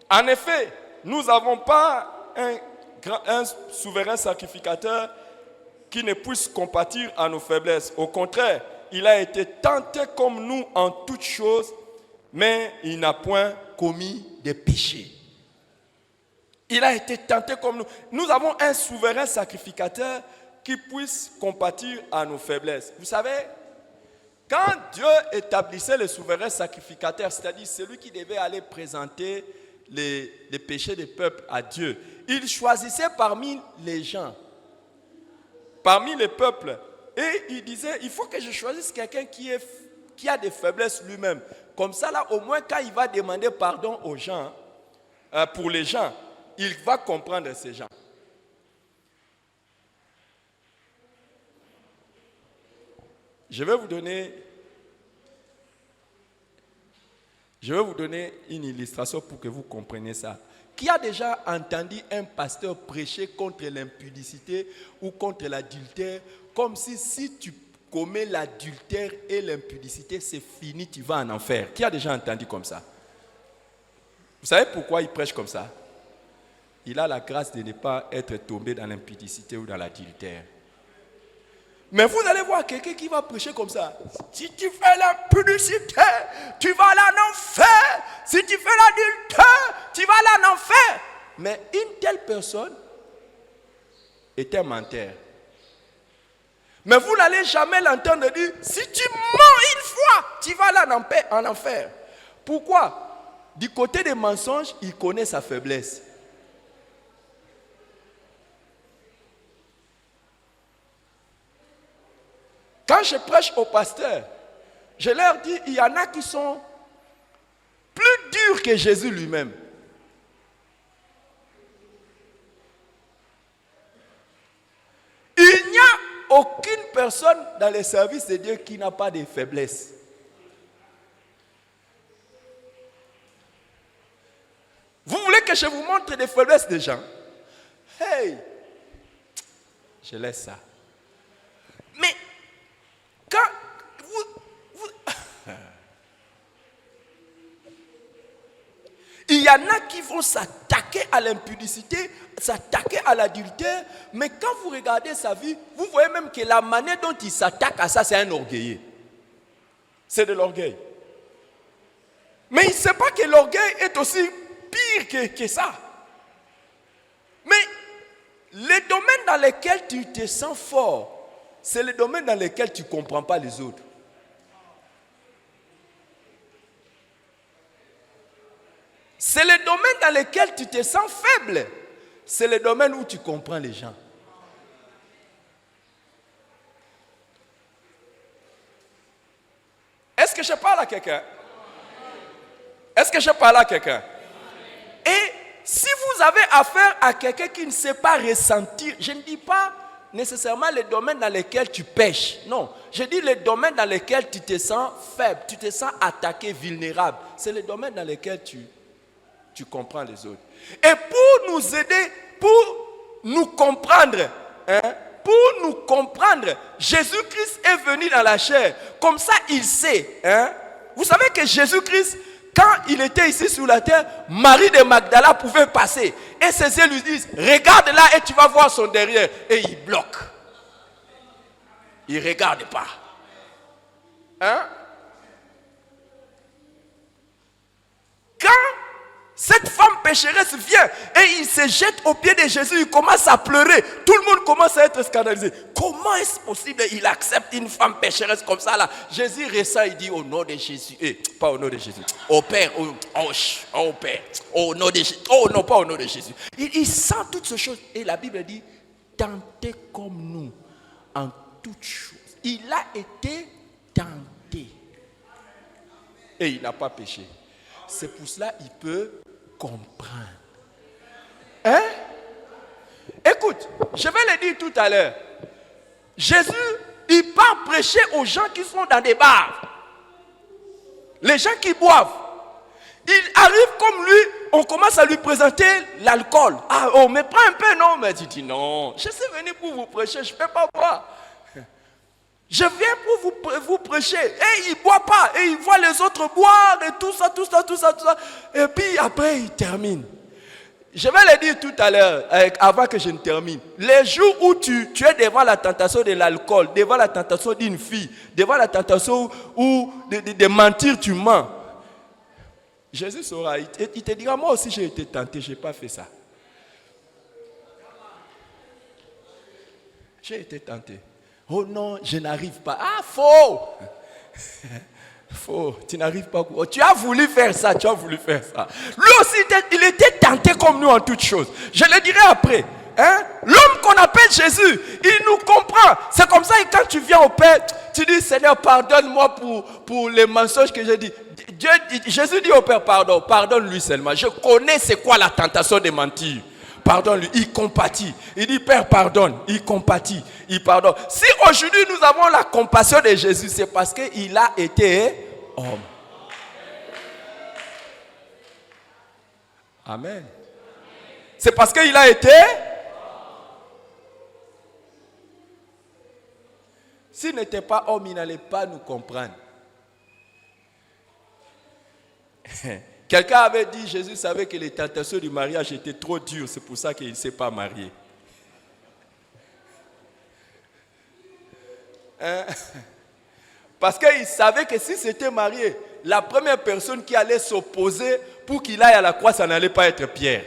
en effet, nous n'avons pas un souverain sacrificateur qui ne puisse compatir à nos faiblesses. Au contraire, il a été tenté comme nous en toutes choses, mais il n'a point commis de péché. Il a été tenté comme nous. Nous avons un souverain sacrificateur qui puisse compatir à nos faiblesses. Vous savez, quand Dieu établissait le souverain sacrificateur, c'est-à-dire celui qui devait aller présenter les péchés des peuples à Dieu, il choisissait parmi les gens, parmi les peuples, et il disait, il faut que je choisisse quelqu'un qui qui a des faiblesses lui-même. Comme ça, là, au moins, quand il va demander pardon aux gens, pour les gens, il va comprendre ces gens. Je vais vous donner une illustration pour que vous compreniez ça. Qui a déjà entendu un pasteur prêcher contre l'impudicité ou contre l'adultère, comme si tu commets l'adultère et l'impudicité, c'est fini, tu vas en enfer? Qui a déjà entendu comme ça? Vous savez pourquoi il prêche comme ça? Il a la grâce de ne pas être tombé dans l'impudicité ou dans l'adultère. Mais vous allez voir quelqu'un qui va prêcher comme ça. Si tu fais l'impudicité, tu vas aller en enfer. Si tu fais l'adultère, tu vas aller en enfer. Mais une telle personne est un menteur. Mais vous n'allez jamais l'entendre dire, si tu mens une fois, tu vas aller en enfer. Pourquoi? Du côté des mensonges, il connaît sa faiblesse. Quand je prêche aux pasteurs, je leur dis, il y en a qui sont plus durs que Jésus lui-même. Il n'y a aucune personne dans les services de Dieu qui n'a pas de faiblesse. Vous voulez que je vous montre des faiblesses des gens? Hey! Je laisse ça. Mais quand il y en a qui vont s'attaquer à l'impudicité, s'attaquer à l'adultère, mais quand vous regardez sa vie, vous voyez même que la manière dont il s'attaque à ça, c'est un orgueilleux. C'est de l'orgueil. Mais il ne sait pas que l'orgueil est aussi pire que ça. Mais les domaines dans lesquels tu te sens fort, c'est les domaines dans lesquels tu ne comprends pas les autres. C'est les domaines dans lesquels tu te sens faible. C'est les domaines où tu comprends les gens. Est-ce que je parle à quelqu'un? Est-ce que je parle à quelqu'un? Et si vous avez affaire à quelqu'un qui ne sait pas ressentir, je ne dis pas nécessairement les domaines dans lesquels tu pêches. Non, je dis les domaines dans lesquels tu te sens faible, tu te sens attaqué, vulnérable. C'est les domaines dans lesquels tu comprends les autres. Et pour nous aider, pour nous comprendre, Jésus-Christ est venu dans la chair. Comme ça, il sait. Vous savez que Jésus-Christ, quand il était ici sur la terre, Marie de Magdala pouvait passer. Et ses yeux lui disent, regarde là et tu vas voir son derrière. Et il bloque. Il ne regarde pas. Quand cette femme pécheresse vient et il se jette aux pieds de Jésus, il commence à pleurer. Tout le monde commence à être scandalisé. Comment est-ce possible qu'il accepte une femme pécheresse comme ça là? Jésus ressent, il dit au nom de Jésus. Pas au nom de Jésus. Au Père, au Père. Au nom de Jésus. Oh non, pas au nom de Jésus. Il sent toutes ces choses. Et la Bible dit, tenté comme nous en toutes choses. Il a été tenté. Et il n'a pas péché. C'est pour cela qu'il peut comprendre. Écoute, je vais le dire tout à l'heure. Jésus, il part prêcher aux gens qui sont dans des bars. Les gens qui boivent. Il arrive comme lui, on commence à lui présenter l'alcool. Ah, oh, mais prends un peu, non? Mais tu dis non, je suis venu pour vous prêcher, je ne peux pas boire. Je viens pour vous prêcher. Et il ne boit pas. Et il voit les autres boire et tout ça. Et puis après, il termine. Je vais le dire tout à l'heure, avant que je ne termine. Les jours où tu es devant la tentation de l'alcool, devant la tentation d'une fille, devant la tentation où de mentir, tu mens. Jésus saura. Il te dira, moi aussi j'ai été tenté, je n'ai pas fait ça. J'ai été tenté. Oh non, je n'arrive pas. Ah, faux. Faux, tu n'arrives pas. Oh, tu as voulu faire ça, Lui aussi, il était tenté comme nous en toutes choses. Je le dirai après. L'homme qu'on appelle Jésus, il nous comprend. C'est comme ça que quand tu viens au Père, tu dis, Seigneur, pardonne-moi pour les mensonges que j'ai dit. Jésus dit au Père, pardonne-lui seulement. Je connais c'est quoi la tentation de mentir. Pardonne-lui, il compatit. Il dit, Père, pardonne. Il compatit, il pardonne. Si aujourd'hui nous avons la compassion de Jésus, c'est parce qu'il a été homme. Amen. C'est parce qu'il a été. S'il n'était pas homme, il n'allait pas nous comprendre. Quelqu'un avait dit, Jésus savait que les tentations du mariage étaient trop dures, c'est pour ça qu'il ne s'est pas marié. Parce qu'il savait que si c'était marié, la première personne qui allait s'opposer pour qu'il aille à la croix, ça n'allait pas être Pierre.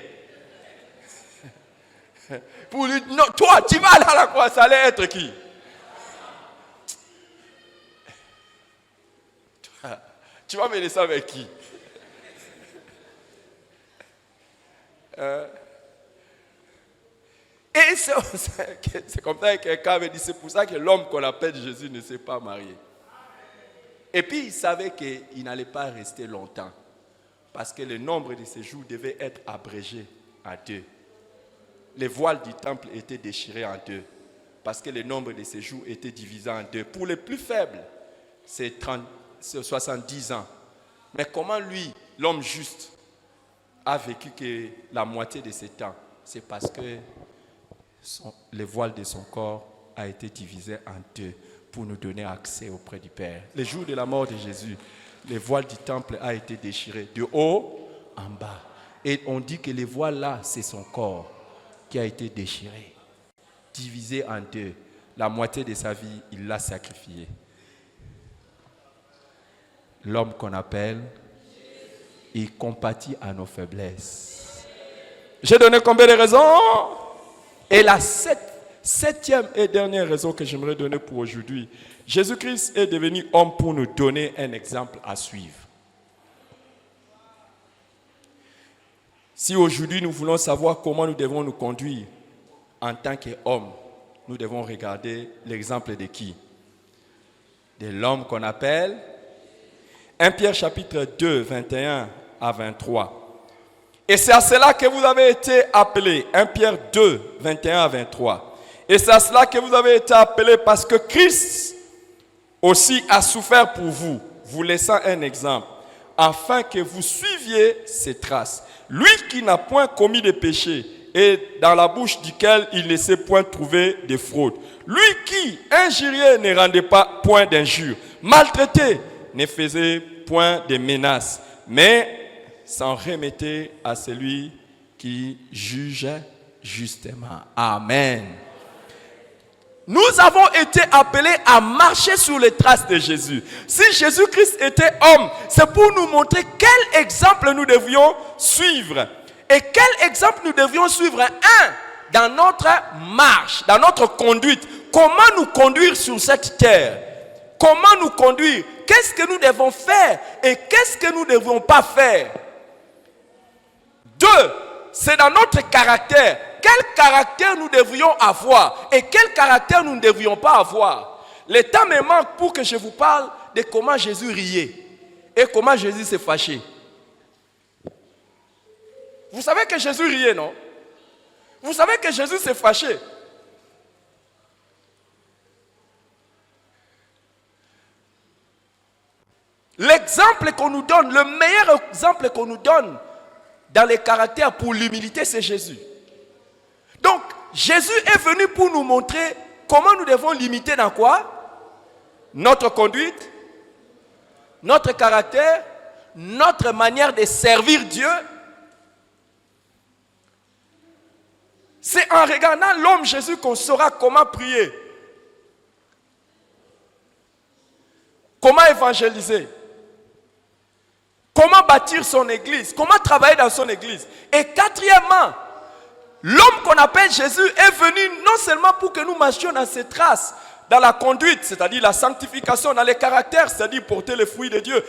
Pour lui, non, toi, tu vas aller à la croix, ça allait être qui? Tu vas me laisser avec qui? Et c'est comme ça que quelqu'un avait dit, c'est pour ça que l'homme qu'on appelle Jésus ne s'est pas marié. Et puis il savait qu'il n'allait pas rester longtemps, parce que le nombre de ses jours devait être abrégé à 2. Les voiles du temple étaient déchirés en 2, parce que le nombre de ses jours était divisé en 2. Pour les plus faibles, c'est 70 ans. Mais comment lui, l'homme juste, a vécu que la moitié de ses temps? C'est parce que les voiles de son corps a été divisé en 2 pour nous donner accès auprès du Père. Le jour de la mort de Jésus, les voiles du temple a été déchirées de haut en bas. Et on dit que les voiles là, c'est son corps qui a été déchiré, divisé en 2. La moitié de sa vie, il l'a sacrifié. L'homme qu'on appelle, il compatit à nos faiblesses. J'ai donné combien de raisons? Et la septième et dernière raison que j'aimerais donner pour aujourd'hui, Jésus-Christ est devenu homme pour nous donner un exemple à suivre. Si aujourd'hui nous voulons savoir comment nous devons nous conduire en tant qu'hommes, nous devons regarder l'exemple de qui? De l'homme qu'on appelle 1 Pierre chapitre 2, 21 à 23. Et c'est à cela que vous avez été appelés. 1 Pierre 2, 21 à 23. Et c'est à cela que vous avez été appelés parce que Christ aussi a souffert pour vous, vous laissant un exemple, afin que vous suiviez ses traces. Lui qui n'a point commis de péché et dans la bouche duquel il ne s'est point trouvé de fraude. Lui qui, injurié, ne rendait pas point d'injure, maltraité, ne faisait point de menaces, mais s'en remettait à celui qui juge justement. Amen. Nous avons été appelés à marcher sur les traces de Jésus. Si Jésus-Christ était homme, c'est pour nous montrer quel exemple nous devions suivre. Et quel exemple nous devions suivre? Dans notre marche, dans notre conduite. Comment nous conduire sur cette terre? Comment nous conduire? Qu'est-ce que nous devons faire et qu'est-ce que nous ne devons pas faire? 2, c'est dans notre caractère. Quel caractère nous devrions avoir et quel caractère nous ne devrions pas avoir? Le temps me manque pour que je vous parle de comment Jésus riait et comment Jésus s'est fâché. Vous savez que Jésus riait, non? Vous savez que Jésus s'est fâché. L'exemple qu'on nous donne, le meilleur exemple qu'on nous donne dans les caractères pour l'humilité, c'est Jésus. Donc, Jésus est venu pour nous montrer comment nous devons l'imiter dans quoi? Notre conduite, notre caractère, notre manière de servir Dieu. C'est en regardant l'homme Jésus qu'on saura comment prier, comment évangéliser, comment bâtir son église, comment travailler dans son église. Et quatrièmement, l'homme qu'on appelle Jésus est venu non seulement pour que nous marchions dans ses traces, dans la conduite, c'est-à-dire la sanctification, dans les caractères, c'est-à-dire porter les fruits de Dieu,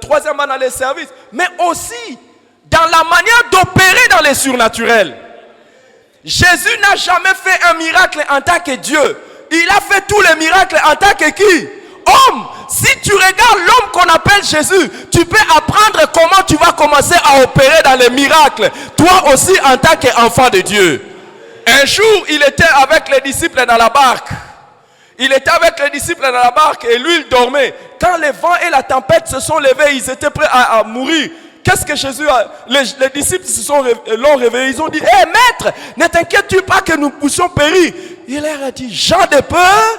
troisièmement dans les services, mais aussi dans la manière d'opérer dans les surnaturels. Jésus n'a jamais fait un miracle en tant que Dieu. Il a fait tous les miracles en tant que qui? homme, si tu regardes l'homme qu'on appelle Jésus, tu peux apprendre comment tu vas commencer à opérer dans les miracles. Toi aussi en tant qu'enfant de Dieu. Un jour, il était avec les disciples dans la barque. Il était avec les disciples dans la barque et lui, il dormait. Quand le vent et la tempête se sont levés, ils étaient prêts à mourir. Qu'est-ce que Jésus a... Les disciples l'ont réveillé. Ils ont dit, hé maître, ne t'inquiète-tu pas que nous puissions périr. Il leur a dit, gens de peur,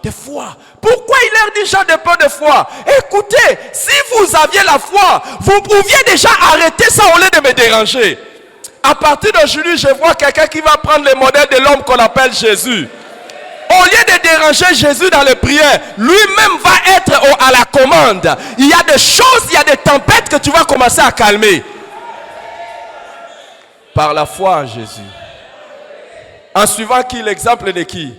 de foi. Pourquoi il leur dit gens de peur, de foi? Écoutez, si vous aviez la foi, vous pouviez déjà arrêter ça au lieu de me déranger. À partir d'aujourd'hui, je vois quelqu'un qui va prendre le modèle de l'homme qu'on appelle Jésus. Au lieu de déranger Jésus dans les prières, lui-même va être à la commande. Il y a des choses, il y a des tempêtes que tu vas commencer à calmer. Par la foi en Jésus. En suivant qui? L'exemple de qui?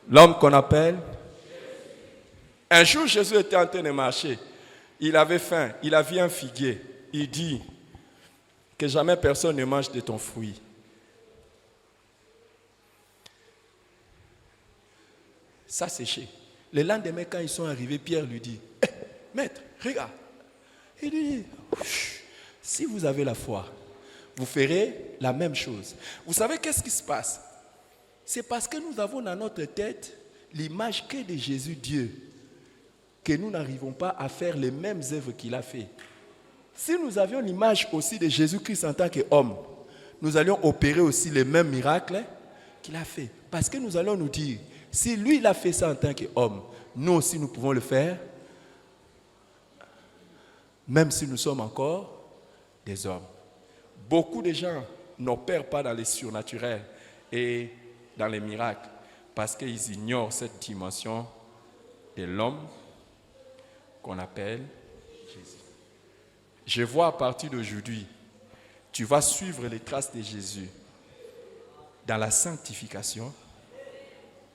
L'homme qu'on appelle. Un jour, Jésus était en train de marcher. Il avait faim. Il a vu un figuier. Il dit que jamais personne ne mange de ton fruit. Ça séché. Le lendemain, quand ils sont arrivés, Pierre lui dit, hey, maître, regarde. Il lui dit, si vous avez la foi, vous ferez la même chose. Vous savez qu'est-ce qui se passe? C'est parce que nous avons dans notre tête l'image qu'est de Jésus Dieu, que nous n'arrivons pas à faire les mêmes œuvres qu'il a fait. Si nous avions l'image aussi de Jésus-Christ en tant qu'homme, nous allions opérer aussi les mêmes miracles qu'il a fait. Parce que nous allons nous dire, si lui il a fait ça en tant qu'homme, nous aussi nous pouvons le faire, même si nous sommes encore des hommes. Beaucoup de gens n'opèrent pas dans les surnaturels et dans les miracles parce qu'ils ignorent cette dimension de l'homme qu'on appelle Jésus. Je vois à partir d'aujourd'hui, tu vas suivre les traces de Jésus dans la sanctification,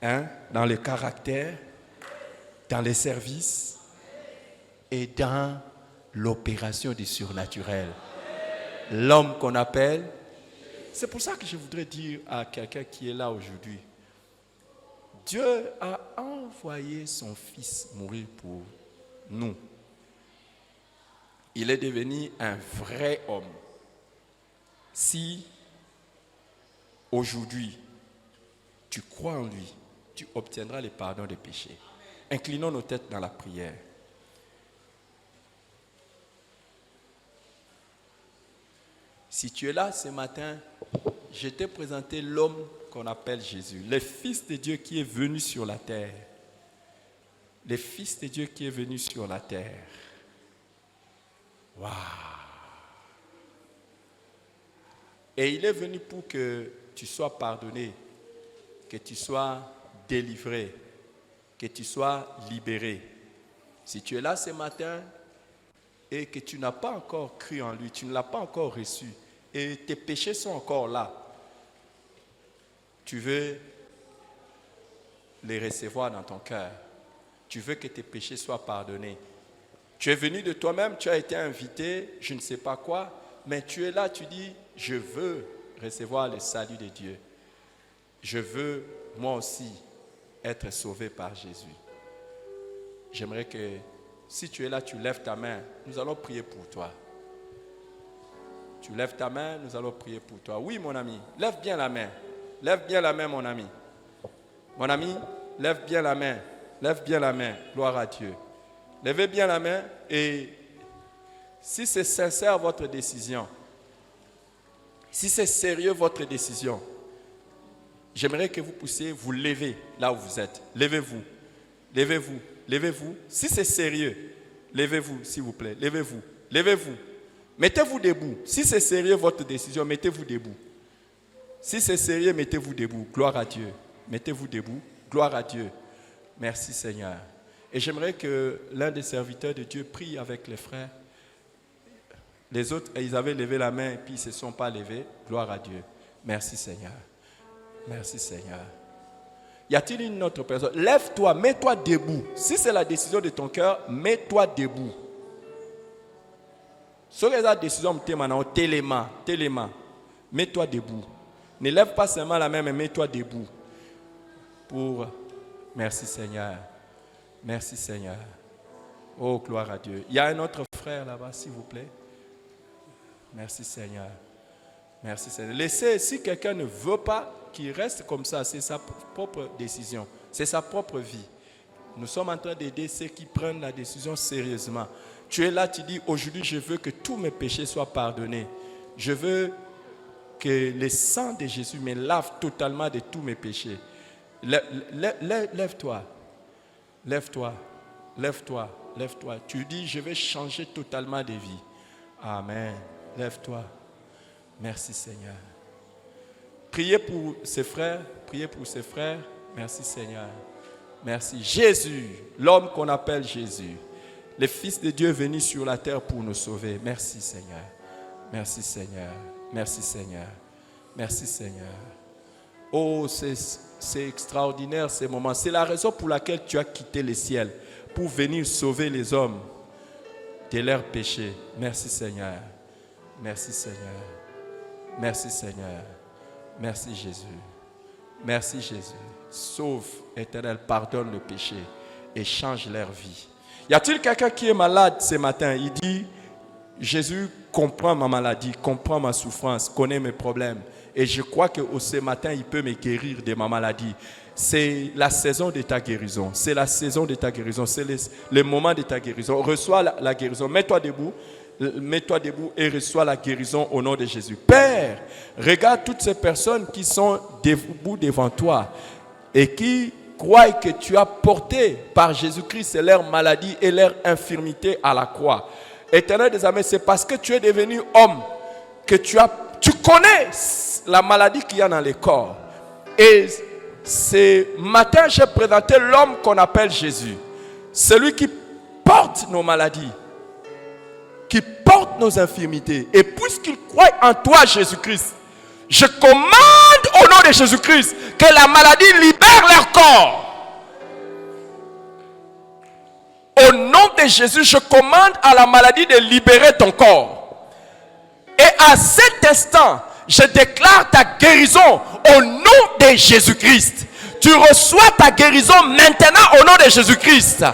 dans le caractère, dans les services et dans l'opération du surnaturel. L'homme qu'on appelle. C'est pour ça que je voudrais dire à quelqu'un qui est là aujourd'hui, Dieu a envoyé son Fils mourir pour nous. Il est devenu un vrai homme. Si aujourd'hui tu crois en lui, tu obtiendras le pardon des péchés. Inclinons nos têtes dans la prière. Si tu es là ce matin, je t'ai présenté l'homme qu'on appelle Jésus, le Fils de Dieu qui est venu sur la terre. Le Fils de Dieu qui est venu sur la terre. Waouh! Et il est venu pour que tu sois pardonné, que tu sois délivré, que tu sois libéré. Si tu es là ce matin et que tu n'as pas encore cru en lui, tu ne l'as pas encore reçu, et tes péchés sont encore là, tu veux les recevoir dans ton cœur, tu veux que tes péchés soient pardonnés. Tu es venu de toi-même, tu as été invité, je ne sais pas quoi, mais tu es là, tu dis, je veux recevoir le salut de Dieu. Je veux, moi aussi, être sauvé par Jésus. J'aimerais que, si tu es là, tu lèves ta main. Nous allons prier pour toi. Tu lèves ta main, nous allons prier pour toi. Oui, mon ami, lève bien la main. Lève bien la main, mon ami. Mon ami, lève bien la main. Lève bien la main. Gloire à Dieu. Levez bien la main et si c'est sincère votre décision, si c'est sérieux votre décision, j'aimerais que vous puissiez vous lever là où vous êtes. Levez-vous. Levez-vous. Levez-vous. Si c'est sérieux, levez-vous, s'il vous plaît. Levez-vous. Levez-vous. Mettez-vous debout. Si c'est sérieux votre décision, mettez-vous debout. Si c'est sérieux, mettez-vous debout. Gloire à Dieu. Mettez-vous debout. Gloire à Dieu. Merci Seigneur. Et j'aimerais que l'un des serviteurs de Dieu prie avec les frères. Les autres, ils avaient levé la main et puis ils ne se sont pas levés. Gloire à Dieu. Merci Seigneur. Merci Seigneur. Y a-t-il une autre personne? Lève-toi, mets-toi debout. Si c'est la décision de ton cœur, mets-toi debout. Si c'est la décision de ton cœur, mets-toi debout. Ne lève pas seulement la main, mais mets-toi debout. Pour Merci Seigneur. Merci Seigneur. Oh, gloire à Dieu. Il y a un autre frère là-bas, s'il vous plaît. Merci Seigneur. Merci Seigneur. Laissez, si quelqu'un ne veut pas qu'il reste comme ça, c'est sa propre décision. C'est sa propre vie. Nous sommes en train d'aider ceux qui prennent la décision sérieusement. Tu es là, tu dis, aujourd'hui, je veux que tous mes péchés soient pardonnés. Je veux que le sang de Jésus me lave totalement de tous mes péchés. Lève-toi. Lève-toi. Lève-toi. Lève-toi. Tu dis, je vais changer totalement de vie. Amen. Lève-toi. Merci Seigneur. Priez pour ses frères. Priez pour ses frères. Merci Seigneur. Merci. Jésus, l'homme qu'on appelle Jésus. Le Fils de Dieu est venu sur la terre pour nous sauver. Merci Seigneur. Merci Seigneur. Merci Seigneur. Merci Seigneur. Oh, c'est extraordinaire ces moments. C'est la raison pour laquelle tu as quitté le ciel. Pour venir sauver les hommes de leurs péchés. Merci Seigneur. Merci Seigneur. Merci Seigneur. Merci Jésus. Merci Jésus. Sauve, Éternel, pardonne le péché et change leur vie. Y a-t-il quelqu'un qui est malade ce matin? Il dit, Jésus comprend ma maladie, comprend ma souffrance, connaît mes problèmes. Et je crois que ce matin, il peut me guérir de ma maladie. C'est la saison de ta guérison. C'est la saison de ta guérison. C'est le moment de ta guérison. Reçois la guérison. Mets-toi debout. Mets-toi debout et reçois la guérison au nom de Jésus. Père, regarde toutes ces personnes qui sont debout devant toi et qui croient que tu as porté par Jésus-Christ leur maladie et leur infirmité à la croix. Éternel des armées, c'est parce que tu es devenu homme que tu connais la maladie qu'il y a dans le corps. Et ce matin, j'ai présenté l'homme qu'on appelle Jésus. Celui qui porte nos maladies, qui porte nos infirmités. Et puisqu'il croit en toi, Jésus-Christ, je commande au nom de Jésus-Christ que la maladie libère leur corps. Au nom de Jésus, je commande à la maladie de libérer ton corps. Et à cet instant, je déclare ta guérison au nom de Jésus-Christ. Tu reçois ta guérison maintenant au nom de Jésus-Christ.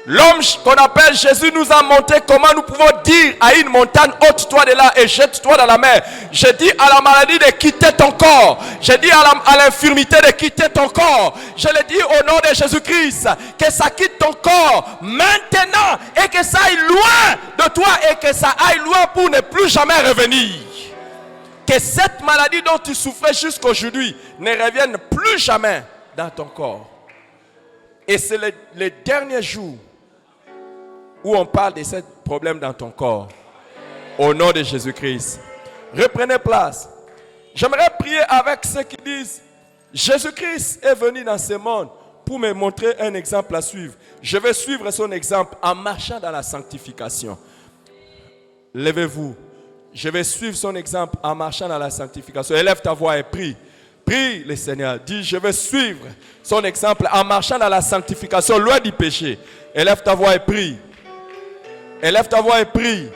L'homme qu'on appelle Jésus nous a montré comment nous pouvons dire à une montagne, ôte-toi de là et jette-toi dans la mer. Je dis à la maladie de quitter ton corps. Je dis à l'infirmité de quitter ton corps. Je le dis au nom de Jésus-Christ, que ça quitte ton corps maintenant et que ça aille loin de toi et que ça aille loin pour ne plus jamais revenir. Que cette maladie dont tu souffrais jusqu'aujourd'hui ne revienne plus jamais dans ton corps. Et c'est le dernier jour où on parle de ce problème dans ton corps. Au nom de Jésus-Christ. Reprenez place. J'aimerais prier avec ceux qui disent, Jésus-Christ est venu dans ce monde pour me montrer un exemple à suivre. Je vais suivre son exemple en marchant dans la sanctification. Levez-vous. Je vais suivre son exemple en marchant dans la sanctification. Élève ta voix et prie. Prie le Seigneur. Dis, je vais suivre son exemple en marchant dans la sanctification, loin du péché. Élève ta voix et prie. Élève ta voix et prie.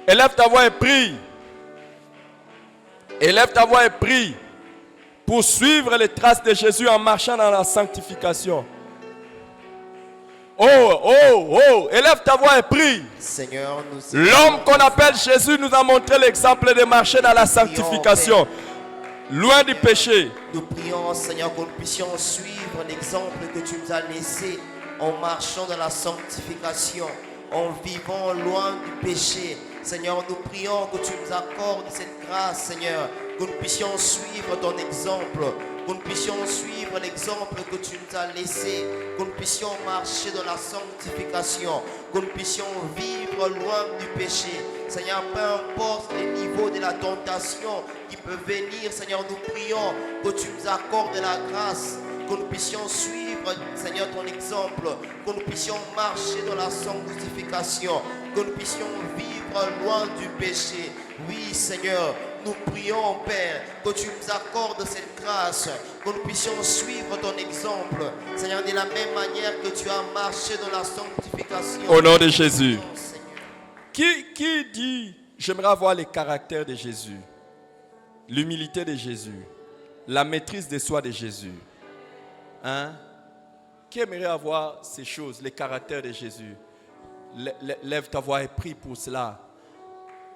Élève ta voix et prie. Élève ta voix et prie. Pour suivre les traces de Jésus en marchant dans la sanctification. Oh, élève ta voix et prie. Seigneur, l'homme qu'on appelle Jésus nous a montré l'exemple de marcher dans la sanctification, loin du péché. Nous prions, Seigneur, que nous puissions suivre l'exemple que tu nous as laissé en marchant dans la sanctification, en vivant loin du péché. Seigneur, nous prions que tu nous accordes cette grâce, Seigneur, que nous puissions suivre ton exemple, que nous puissions suivre l'exemple que tu nous as laissé, que nous puissions marcher dans la sanctification, que nous puissions vivre loin du péché. Seigneur, peu importe les niveaux de la tentation qui peut venir, Seigneur, nous prions que tu nous accordes la grâce, que nous puissions suivre, Seigneur, ton exemple, que nous puissions marcher dans la sanctification, que nous puissions vivre loin du péché. Oui, Seigneur, nous prions, Père, que tu nous accordes cette grâce, que nous puissions suivre ton exemple, Seigneur, de la même manière que tu as marché dans la sanctification. Au nom de Jésus. Qui dit, j'aimerais avoir le caractère de Jésus, l'humilité de Jésus, la maîtrise de soi de Jésus? Hein? Qui aimerait avoir ces choses, les caractères de Jésus? Lève ta voix et prie pour cela.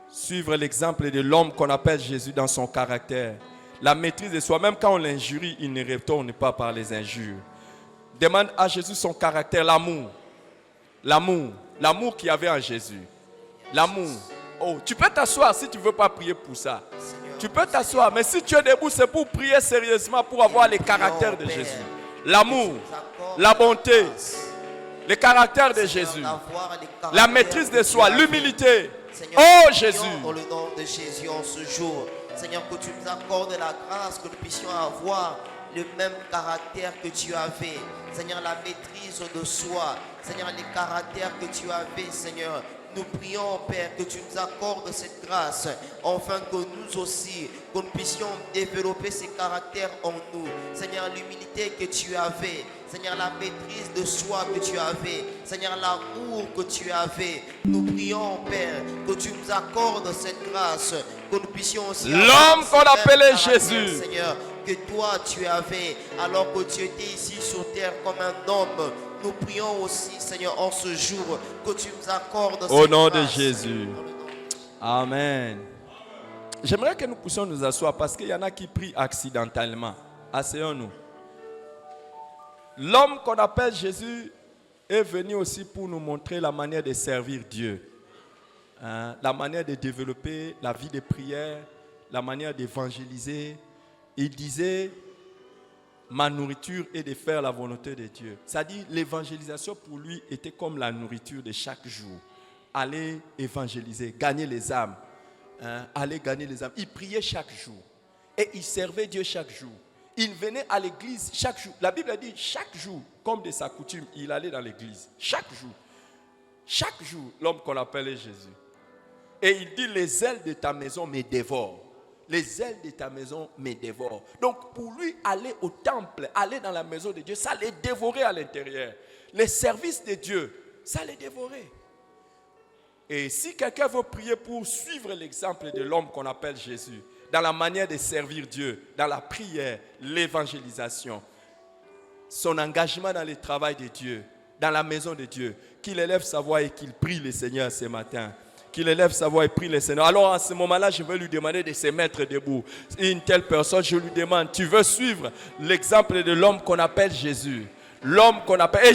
Suivre l'exemple de l'homme qu'on appelle Jésus dans son caractère. La maîtrise de soi, même quand on l'injurie, il ne retourne pas par les injures. Demande à Jésus son caractère, l'amour. L'amour. L'amour qu'il y avait en Jésus. L'amour. Oh, tu peux t'asseoir si tu ne veux pas prier pour ça. Tu peux t'asseoir, mais si tu es debout, c'est pour prier sérieusement, pour avoir les caractères de Jésus. L'amour, la bonté, les caractères de Jésus. La maîtrise de soi, l'humilité. Oh Jésus. Dans le nom de Jésus en ce jour, Seigneur, que tu nous accordes la grâce, que nous puissions avoir le même caractère que tu avais. Seigneur, la maîtrise de soi. Seigneur, les caractères que tu avais, Seigneur. Nous prions, Père, que tu nous accordes cette grâce, afin que nous aussi, que nous puissions développer ces caractères en nous. Seigneur, l'humilité que tu avais, Seigneur, la maîtrise de soi que tu avais, Seigneur, l'amour que tu avais. Nous prions, Père, que tu nous accordes cette grâce, que nous puissions aussi... L'homme qu'on appelait Jésus. Seigneur, que toi tu avais, alors que tu étais ici sur terre comme un homme. Nous prions aussi, Seigneur, en ce jour, que tu nous accordes cette grâce. Au nom de Jésus. Amen. J'aimerais que nous puissions nous asseoir parce qu'il y en a qui prient accidentellement. Asseyons-nous. L'homme qu'on appelle Jésus est venu aussi pour nous montrer la manière de servir Dieu. La manière de développer la vie de prière, la manière d'évangéliser. Il disait, ma nourriture est de faire la volonté de Dieu. C'est-à-dire, l'évangélisation pour lui était comme la nourriture de chaque jour. Aller évangéliser, gagner les âmes. Aller gagner les âmes. Il priait chaque jour. Et il servait Dieu chaque jour. Il venait à l'église chaque jour. La Bible dit, chaque jour, comme de sa coutume, il allait dans l'église. Chaque jour. Chaque jour, l'homme qu'on appelait Jésus. Et il dit, les ailes de ta maison me dévorent. Les ailes de ta maison me dévorent. Donc pour lui, aller au temple, aller dans la maison de Dieu, ça les dévorait à l'intérieur. Les services de Dieu, ça les dévorait. Et si quelqu'un veut prier pour suivre l'exemple de l'homme qu'on appelle Jésus, dans la manière de servir Dieu, dans la prière, l'évangélisation, son engagement dans le travail de Dieu, dans la maison de Dieu, qu'il élève sa voix et qu'il prie le Seigneur ce matin. Qu'il élève sa voix et prie le Seigneur. Alors à ce moment-là, je vais lui demander de se mettre debout. Une telle personne, je lui demande, tu veux suivre l'exemple de l'homme qu'on appelle Jésus? L'homme qu'on appelle...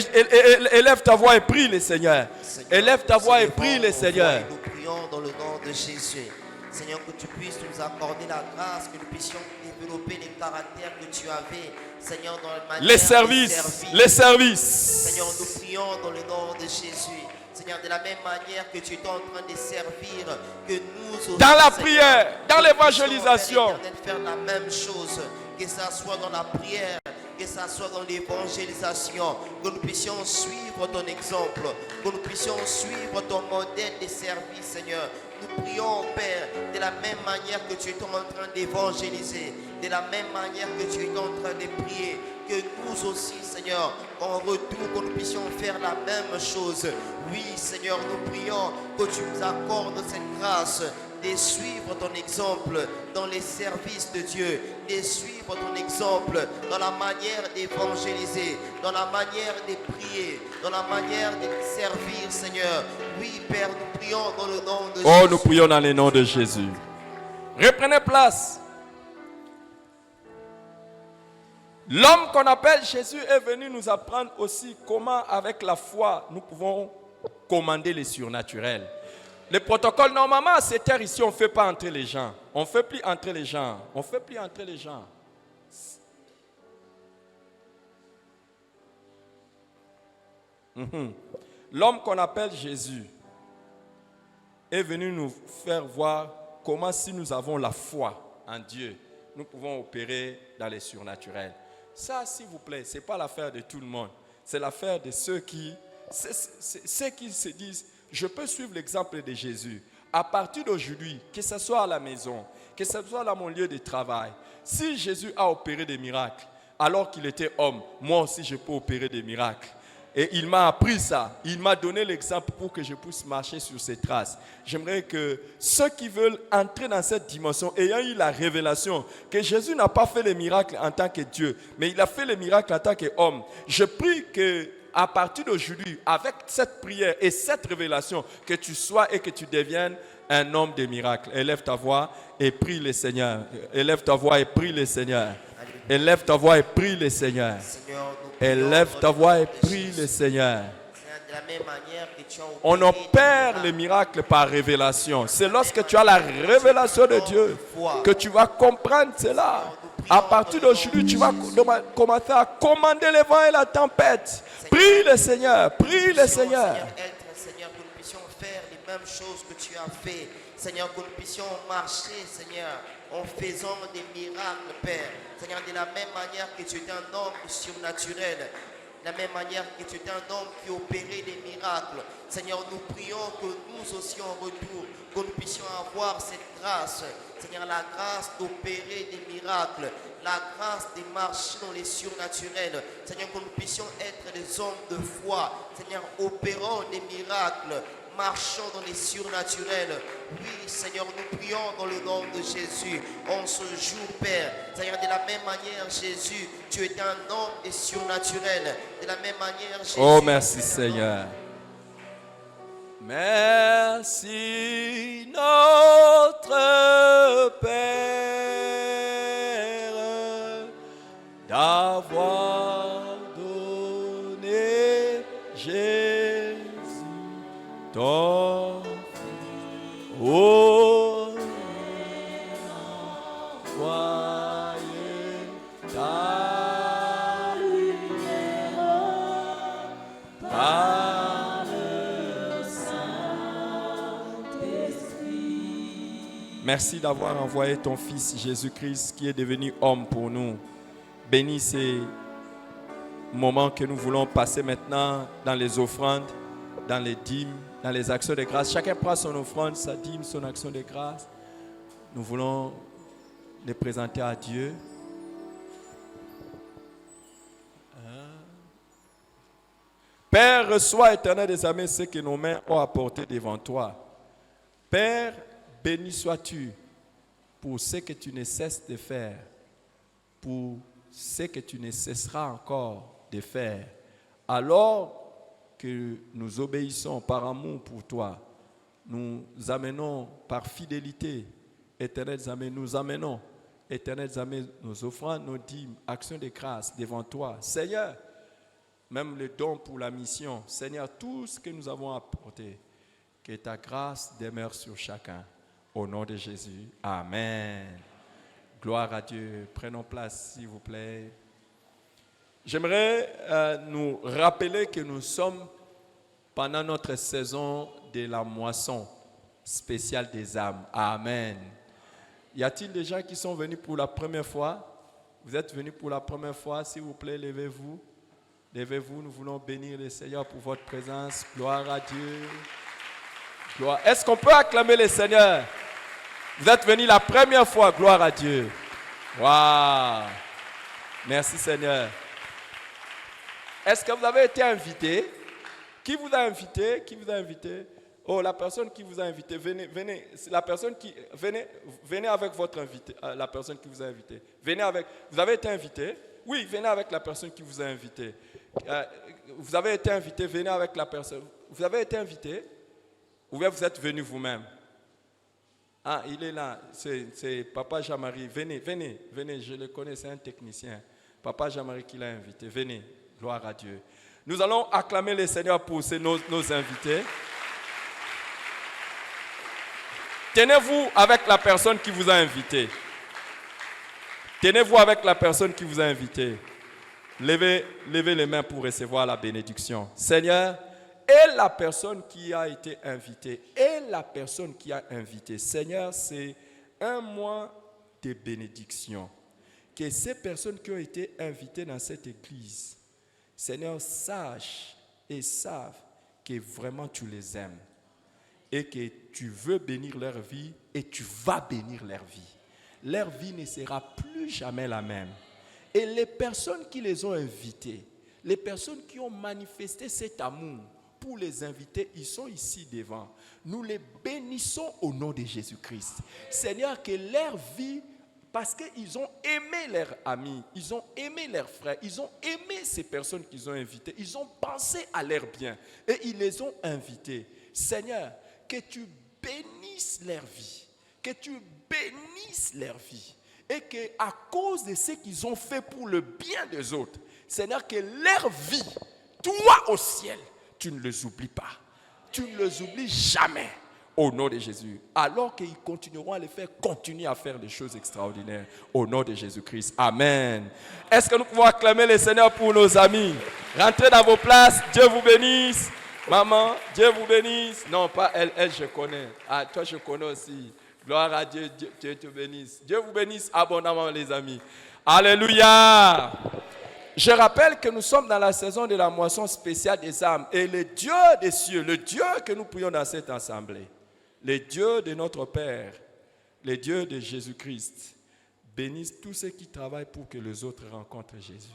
Élève ta voix et prie le Seigneur. Élève ta voix et prie le Seigneur. Nous prions dans le nom de Jésus. Seigneur, que tu puisses nous accorder la grâce, que nous puissions développer les caractères que tu avais. Seigneur, dans la manière les services. Les services. Seigneur, nous prions dans le nom de Jésus. Seigneur, de la même manière que tu es en train de servir, que nous aussi, dans la Seigneur, prière, dans l'évangélisation, faire la même chose, que ça soit dans la prière, que ça soit dans l'évangélisation, que nous puissions suivre ton exemple, que nous puissions suivre ton modèle de service, Seigneur. Nous prions, Père, de la même manière que tu es en train d'évangéliser, de la même manière que tu es en train de prier, que nous aussi, Seigneur, en retour, que nous puissions faire la même chose. Oui, Seigneur, nous prions que tu nous accordes cette grâce de suivre ton exemple dans les services de Dieu, de suivre ton exemple dans la manière d'évangéliser, dans la manière de prier, dans la manière de servir, Seigneur. Oui, Père, nous prions dans le nom de Jésus. Oh, nous prions dans le nom de Jésus. Reprenez place. L'homme qu'on appelle Jésus est venu nous apprendre aussi comment, avec la foi, nous pouvons commander les surnaturels. Le protocole, normalement, à cette terre ici, on ne fait pas entrer les gens. On ne fait plus entrer les gens. On ne fait plus entrer les gens. L'homme qu'on appelle Jésus est venu nous faire voir comment, si nous avons la foi en Dieu, nous pouvons opérer dans les surnaturels. Ça, s'il vous plaît, ce n'est pas l'affaire de tout le monde. C'est l'affaire de ceux qui se disent, je peux suivre l'exemple de Jésus. À partir d'aujourd'hui, que ce soit à la maison, que ce soit dans mon lieu de travail, si Jésus a opéré des miracles, alors qu'il était homme, moi aussi je peux opérer des miracles. Et il m'a appris ça. Il m'a donné l'exemple pour que je puisse marcher sur ses traces. J'aimerais que ceux qui veulent entrer dans cette dimension, ayant eu la révélation que Jésus n'a pas fait les miracles en tant que Dieu, mais il a fait les miracles en tant qu'homme. Je prie que à partir d'aujourd'hui, avec cette prière et cette révélation, que tu sois et que tu deviennes un homme de miracles. Élève ta voix et prie le Seigneur. Élève ta voix et prie le Seigneur. Élève ta voix et prie le Seigneur. Seigneur, nous prions Élève dans ta le voix nom et de prie Jésus. le Seigneur. Seigneur, de la même manière que tu as On opéré opère des les miracles, miracles par révélation. C'est lorsque tu as la révélation de Dieu que tu vas comprendre cela. À partir d'aujourd'hui, tu vas commencer à commander les vents et la tempête. Prie le Seigneur, prie le Seigneur. Seigneur, que nous puissions faire les mêmes choses que tu as fait. Seigneur, que nous puissions marcher, Seigneur, en faisant des miracles, Père. Seigneur, de la même manière que tu es un homme surnaturel, de la même manière que tu es un homme qui opérait des miracles. Seigneur, nous prions que nous aussi en retour, que nous puissions avoir cette grâce. Seigneur, la grâce d'opérer des miracles, la grâce de marcher dans les surnaturels. Seigneur, que nous puissions être des hommes de foi. Seigneur, opérant des miracles, marchant dans les surnaturels. Oui, Seigneur, nous prions dans le nom de Jésus. En ce jour, Père, Seigneur, de la même manière, Jésus, tu es un homme et surnaturel. De la même manière, Jésus. Oh, merci Seigneur. Merci notre Père d'avoir donné Jésus ton Fils. Oh, voyez ta lumière par le Saint-Esprit. Merci d'avoir envoyé ton Fils Jésus-Christ qui est devenu homme pour nous. Bénis ces moments que nous voulons passer maintenant dans les offrandes, dans les dîmes, dans les actions de grâce. Chacun prend son offrande, sa dîme, son action de grâce. Nous voulons les présenter à Dieu. Père, reçois, éternel des armées, ce que nos mains ont apporté devant toi. Père, béni sois-tu pour ce que tu ne cesses de faire, pour ce que tu ne cesseras encore de faire. Alors que nous obéissons par amour pour toi, nous amenons par fidélité, éternels amis, nous amenons, éternels amis, nos offrandes, nos dîmes, actions de grâce devant toi. Seigneur, même le don pour la mission, Seigneur, tout ce que nous avons apporté, que ta grâce demeure sur chacun. Au nom de Jésus, amen. Gloire à Dieu. Prenons place, s'il vous plaît. J'aimerais nous rappeler que nous sommes pendant notre saison de la moisson spéciale des âmes. Amen. Y a-t-il des gens qui sont venus pour la première fois? Vous êtes venus pour la première fois, s'il vous plaît, levez-vous. Levez-vous, nous voulons bénir le Seigneur pour votre présence. Gloire à Dieu. Gloire. Est-ce qu'on peut acclamer le Seigneur? Vous êtes venus la première fois, gloire à Dieu. Waouh! Merci Seigneur. Est-ce que vous avez été invité? Qui vous a invité? Qui vous a invité? Oh, la personne qui vous a invité, venez. La personne qui, venez avec votre invité, la personne qui vous a invité. Venez avec. Vous avez été invité? Oui, venez avec la personne qui vous a invité. Vous avez été invité, venez avec la personne. Vous avez été invité? Ou bien vous êtes venu vous-même? Ah, il est là. C'est Papa Jean-Marie. Venez, je le connais, c'est un technicien. Papa Jean-Marie qui l'a invité. Venez, gloire à Dieu. Nous allons acclamer le Seigneur pour nos invités. Tenez-vous avec la personne qui vous a invité. Tenez-vous avec la personne qui vous a invité. Levez les mains pour recevoir la bénédiction. Seigneur, et la personne qui a été invitée, Seigneur, c'est un mois de bénédiction. Que ces personnes qui ont été invitées dans cette église, Seigneur, sachent et savent que vraiment tu les aimes et que tu veux bénir leur vie et tu vas bénir leur vie. Leur vie ne sera plus jamais la même. Et les personnes qui les ont invités, Les personnes qui ont manifesté cet amour pour les invités, ils sont ici devant. Nous les bénissons au nom de Jésus-Christ. Seigneur, que leur vie, parce qu'ils ont aimé leurs amis, ils ont aimé leurs frères, ils ont aimé ces personnes qu'ils ont invitées, ils ont pensé à leur bien et ils les ont invités. Seigneur, que tu bénisses leur vie, que tu bénisses leur vie et qu'à cause de ce qu'ils ont fait pour le bien des autres, Seigneur, que leur vie, toi au ciel, tu ne les oublies pas. Tu ne les oublies jamais au nom de Jésus. Alors qu'ils continueront à les faire, continuer à faire des choses extraordinaires au nom de Jésus-Christ. Amen. Est-ce que nous pouvons acclamer le Seigneur pour nos amis? Rentrez dans vos places. Dieu vous bénisse. Maman, Dieu vous bénisse. Non, pas elle je connais. Ah, toi je connais aussi. Gloire à Dieu, Dieu te bénisse. Dieu vous bénisse abondamment les amis. Alléluia. Je rappelle que nous sommes dans la saison de la moisson spéciale des âmes. Et le Dieu des cieux, le Dieu que nous prions dans cette assemblée, le Dieu de notre Père, le Dieu de Jésus-Christ, bénisse tous ceux qui travaillent pour que les autres rencontrent Jésus.